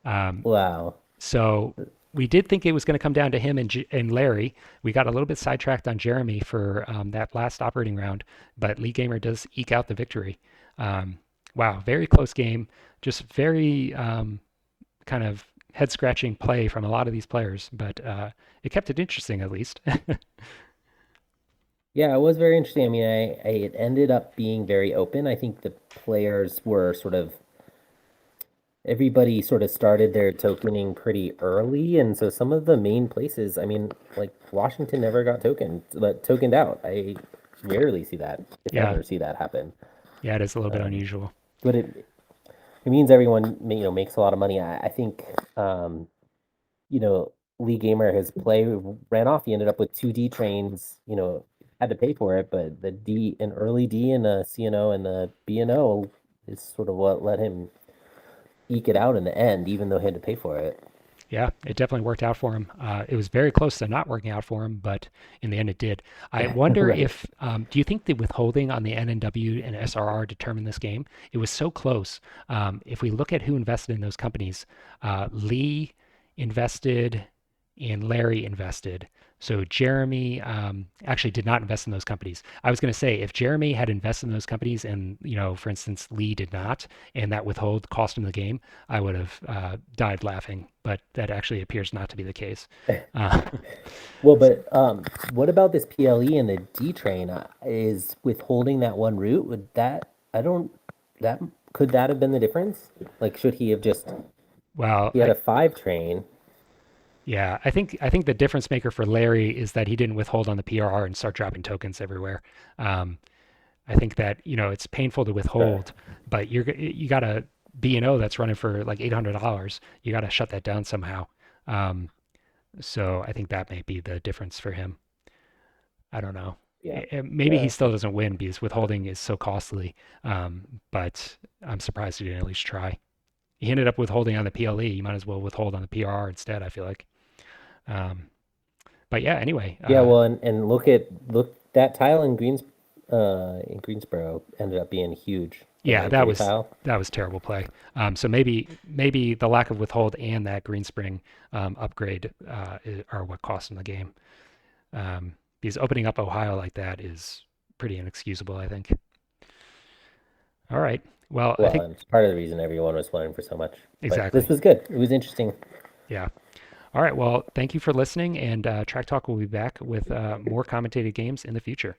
Um, Wow. So we did think it was going to come down to him and Larry. We got a little bit sidetracked on Jeremy for that last operating round, but Lee Gamer does eke out the victory. Um, wow, very close game. Just very kind of head scratching play from a lot of these players, but it kept it interesting at least. Yeah, it was very interesting. I mean, it ended up being very open. I think the players were sort of everybody sort of started their tokening pretty early, and so some of the main places, I mean, like Washington never got tokened out. I rarely see that, if Yeah, ever, see that happen. yeah, it is a little bit Um, unusual. but it means everyone makes a lot of money. I think you know Lee Gamer his play ran off. He ended up with two D trains. Had to pay for it, but the D an early D and the CNO and the BNO is sort of what let him eke it out in the end, even though he had to pay for it. Yeah, it definitely worked out for him. It was very close to not working out for him, but in the end it did. I wonder Right. if, do you think the withholding on the NNW and SRR determined this game? It was so close. If we look at who invested in those companies, Lee invested and Larry invested. So Jeremy actually did not invest in those companies. I was going to say if Jeremy had invested in those companies and, for instance, Lee did not, and that withhold cost him the game, I would have died laughing. But that actually appears not to be the case. Uh, Well, but what about this PLE and the D train? Is withholding that one route? Would that I don't that could that have been the difference? Like, should he have just well, he had a five train? yeah, I think the difference maker for Larry is that he didn't withhold on the PRR and start dropping tokens everywhere. Um, I think that it's painful to Sure. withhold, but you got a B&O that's running for like $800. You got to shut that down somehow. Um, so I think that may be the difference for him. I don't know. Yeah. Maybe he Yeah. still doesn't win because withholding is so costly. But I'm surprised he didn't at least try. He ended up withholding on the PLE. You might as well withhold on the PRR instead, I feel like. Um, but yeah, anyway, Yeah, well, and look that tile in Greensboro ended up being huge. The yeah, right that gray was tile. that was terrible play. So maybe the lack of withhold and that green spring upgrade are what cost him the game. Because opening up Ohio like that is pretty inexcusable, I think. All right. Well, I Well, think and it's part of the reason everyone was playing for so much. But this exactly. was good. It was interesting. Yeah. All right. Well, thank you for listening, and Track Talk will be back with more commentated games in the future.